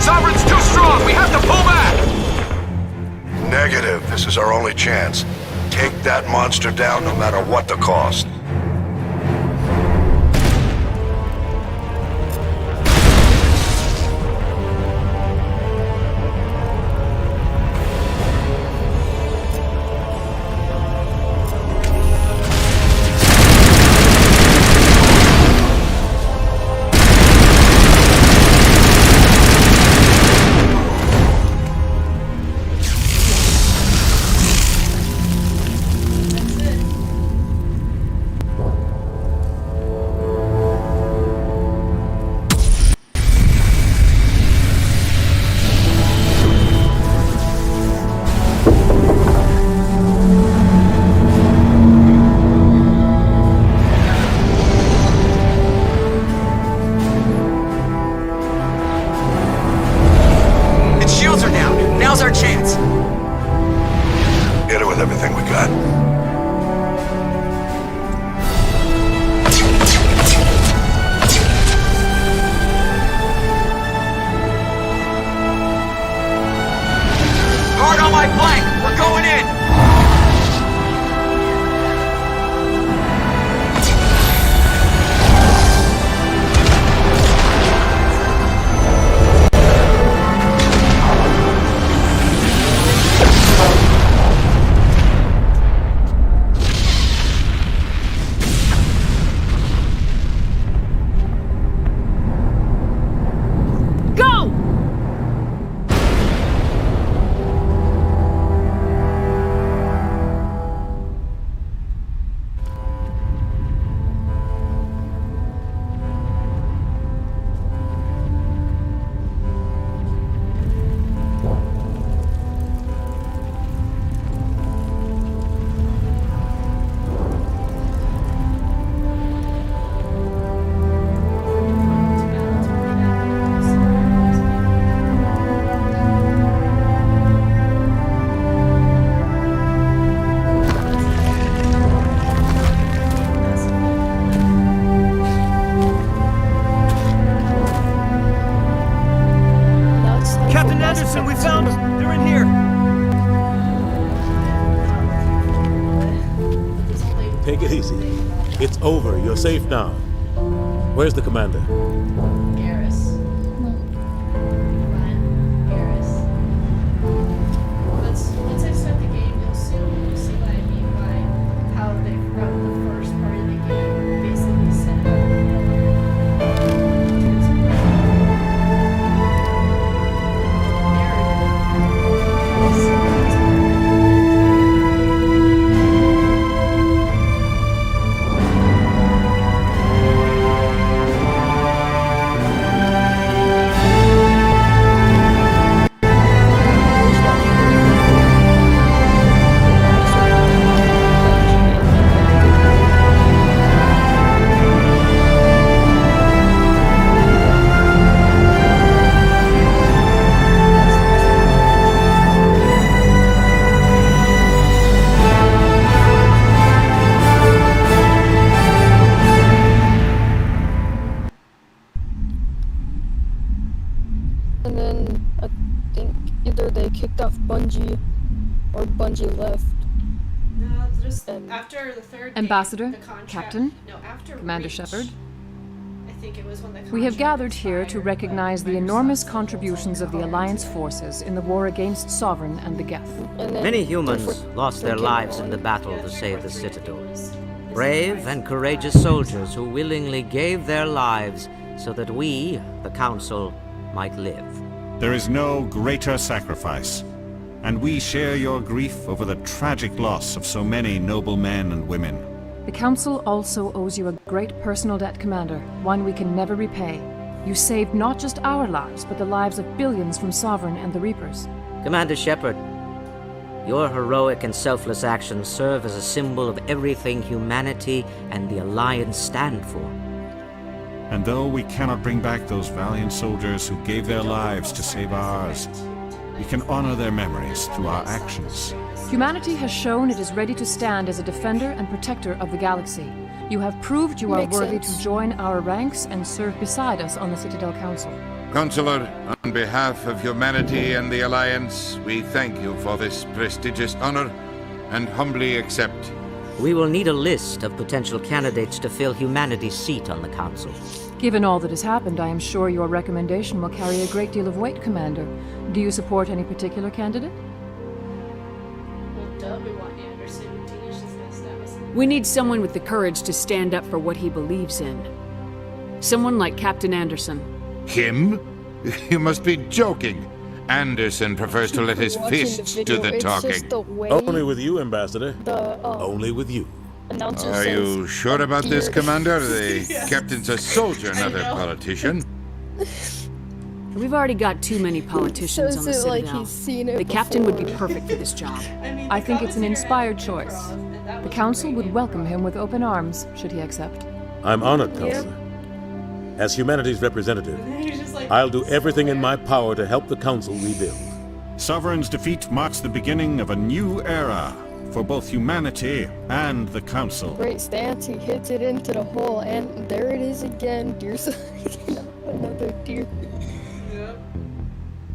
Sovereign's too strong. We have to pull back. Negative. This is our only chance. Take that monster down no matter what the cost. found them! They're in here! Take it easy. It's over. You're safe now. Where's the commander? Garrus. Garrus. Once I start the game, you'll see what I mean by how they from the first part of the game basically set And then I think either they kicked off Bungie or Bungie left. No, just after the third Ambassador, game, the contract, Captain, no, after Commander Reach, Shepard. I think it was when the We have contract gathered here to expired, recognize the enormous contributions of the Alliance forces in the war against Sovereign and the Geth. Many humans lost their lives in the battle to save the Citadel. Brave and courageous soldiers who willingly gave their lives so that we, the Council, might live. There is no greater sacrifice, and we share your grief over the tragic loss of so many noble men and women. The Council also owes you a great personal debt, Commander, one we can never repay. You saved not just our lives, but the lives of billions from Sovereign and the Reapers. Commander Shepard, your heroic and selfless actions serve as a symbol of everything humanity and the Alliance stand for. And though we cannot bring back those valiant soldiers who gave their lives to save ours, we can honor their memories through our actions. Humanity has shown it is ready to stand as a defender and protector of the galaxy. You have proved you are Makes worthy sense. to join our ranks and serve beside us on the Citadel Council. Counselor, on behalf of humanity and the Alliance, we thank you for this prestigious honor and humbly accept. We will need a list of potential candidates to fill humanity's seat on the Council. Given all that has happened, I am sure your recommendation will carry a great deal of weight, Commander. Do you support any particular candidate? Well, duh, we want Anderson. Dinish is messed up. We need someone with the courage to stand up for what he believes in. Someone like Captain Anderson. Him? You must be joking. Anderson prefers to let his fists do the talking. Only with you, Ambassador. Only with you. Are you sure about this, Commander? The captain's a soldier, not a politician. We've already got too many politicians on the Says it like Citadel. he's seen it The captain would be before. perfect for this job. I think it's an inspired choice. The Council would welcome him with open arms, should he accept. I'm honored, Counselor. As humanity's representative, I'll do everything in my power to help the Council rebuild. Sovereign's defeat marks the beginning of a new era for both humanity and the Council. Great stance, he hits it into the hole, and there it is again. Deer another deer.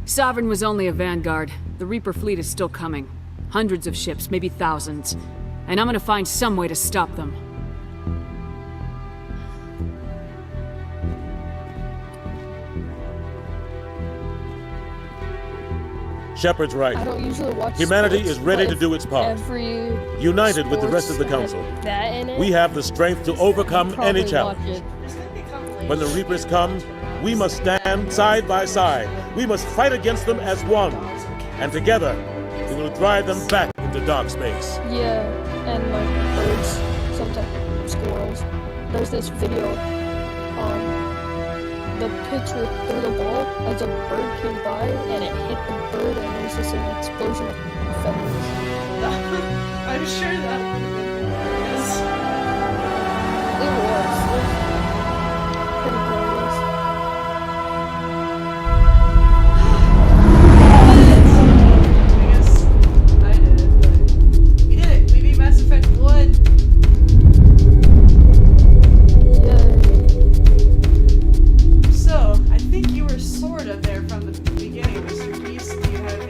Sovereign was only a vanguard. The Reaper fleet is still coming. Hundreds of ships, maybe thousands. And I'm gonna find some way to stop them. Shepard's right. I don't usually watch Humanity sports, is ready but to do its part. Every United with the rest of the sports Council, have that in it, we have the strength to overcome any probably challenge. watch it. When the Reapers come, we must stand side by side. We must fight against them as one. And together, we will drive them back into dark space. Yeah, and like birds, sometimes squirrels. There's this video, the pitcher threw the ball as a bird came by and it hit the bird and there's just an explosion of feathers. I'm sure that is. It was pretty glorious. I guess I did it, but we did it. We beat Mass Effect 1. So, I think you were sort of there from the beginning, Mr. Beast. You had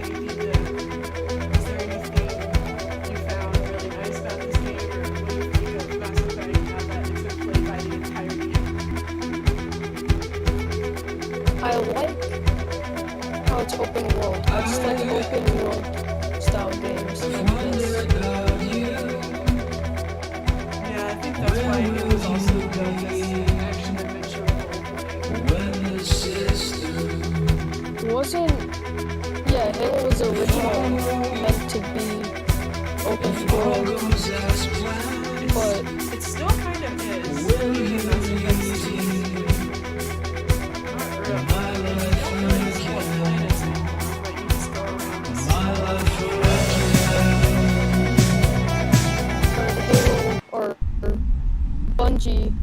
I like how it's open world. I just like open world style games like this. Yeah, I think that's why it was also the action adventure It wasn't. Yeah, Halo was originally meant to be open world, but it still kind of is. Mass Effect 2. or Bungie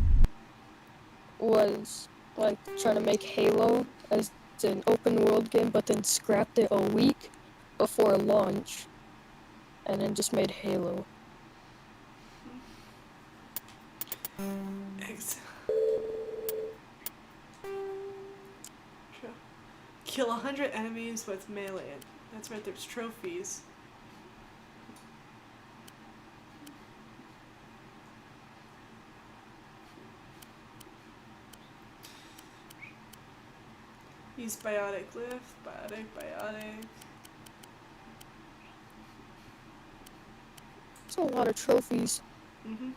was like trying to make Halo as an open world game, but then scrapped it a week before launch, and then just made Halo. Kill 100 enemies with melee. That's right, there's trophies. Use biotic lift, biotic. That's a lot of trophies. Mm-hmm.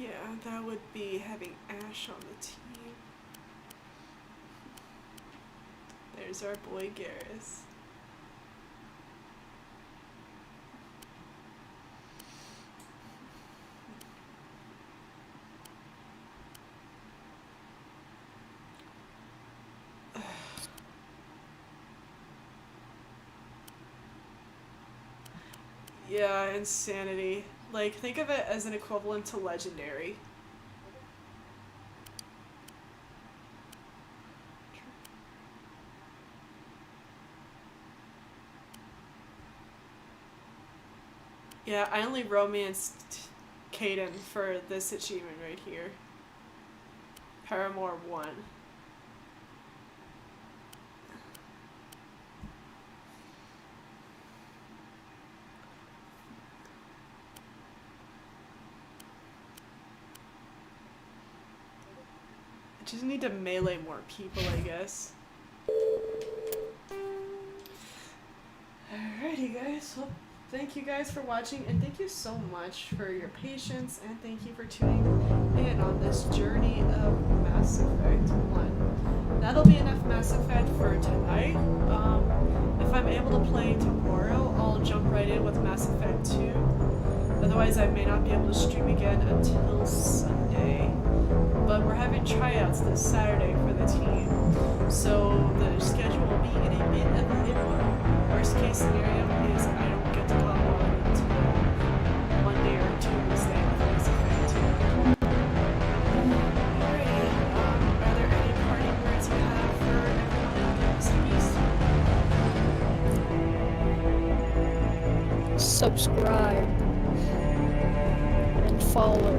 Yeah, that would be having Ash on the team. There's our boy Garrus. Yeah, insanity. Like, think of it as an equivalent to Legendary. Yeah, I only romanced Caden for this achievement right here. Paramore 1. I just need to melee more people, I guess. Alrighty guys, well, thank you guys for watching, and thank you so much for your patience, and thank you for tuning in on this journey of Mass Effect 1. That'll be enough Mass Effect for tonight. If I'm able to play tomorrow, I'll jump right in with Mass Effect 2. Otherwise, I may not be able to stream again until Sunday. But we're having tryouts this Saturday for the team, so the schedule will be in a bit of a limbo. Worst case scenario is I don't get to pop on until Monday or Tuesday with Mass Effect 2. Alright, are there any parting words you have for everyone in the Beast? Subscribe and follow.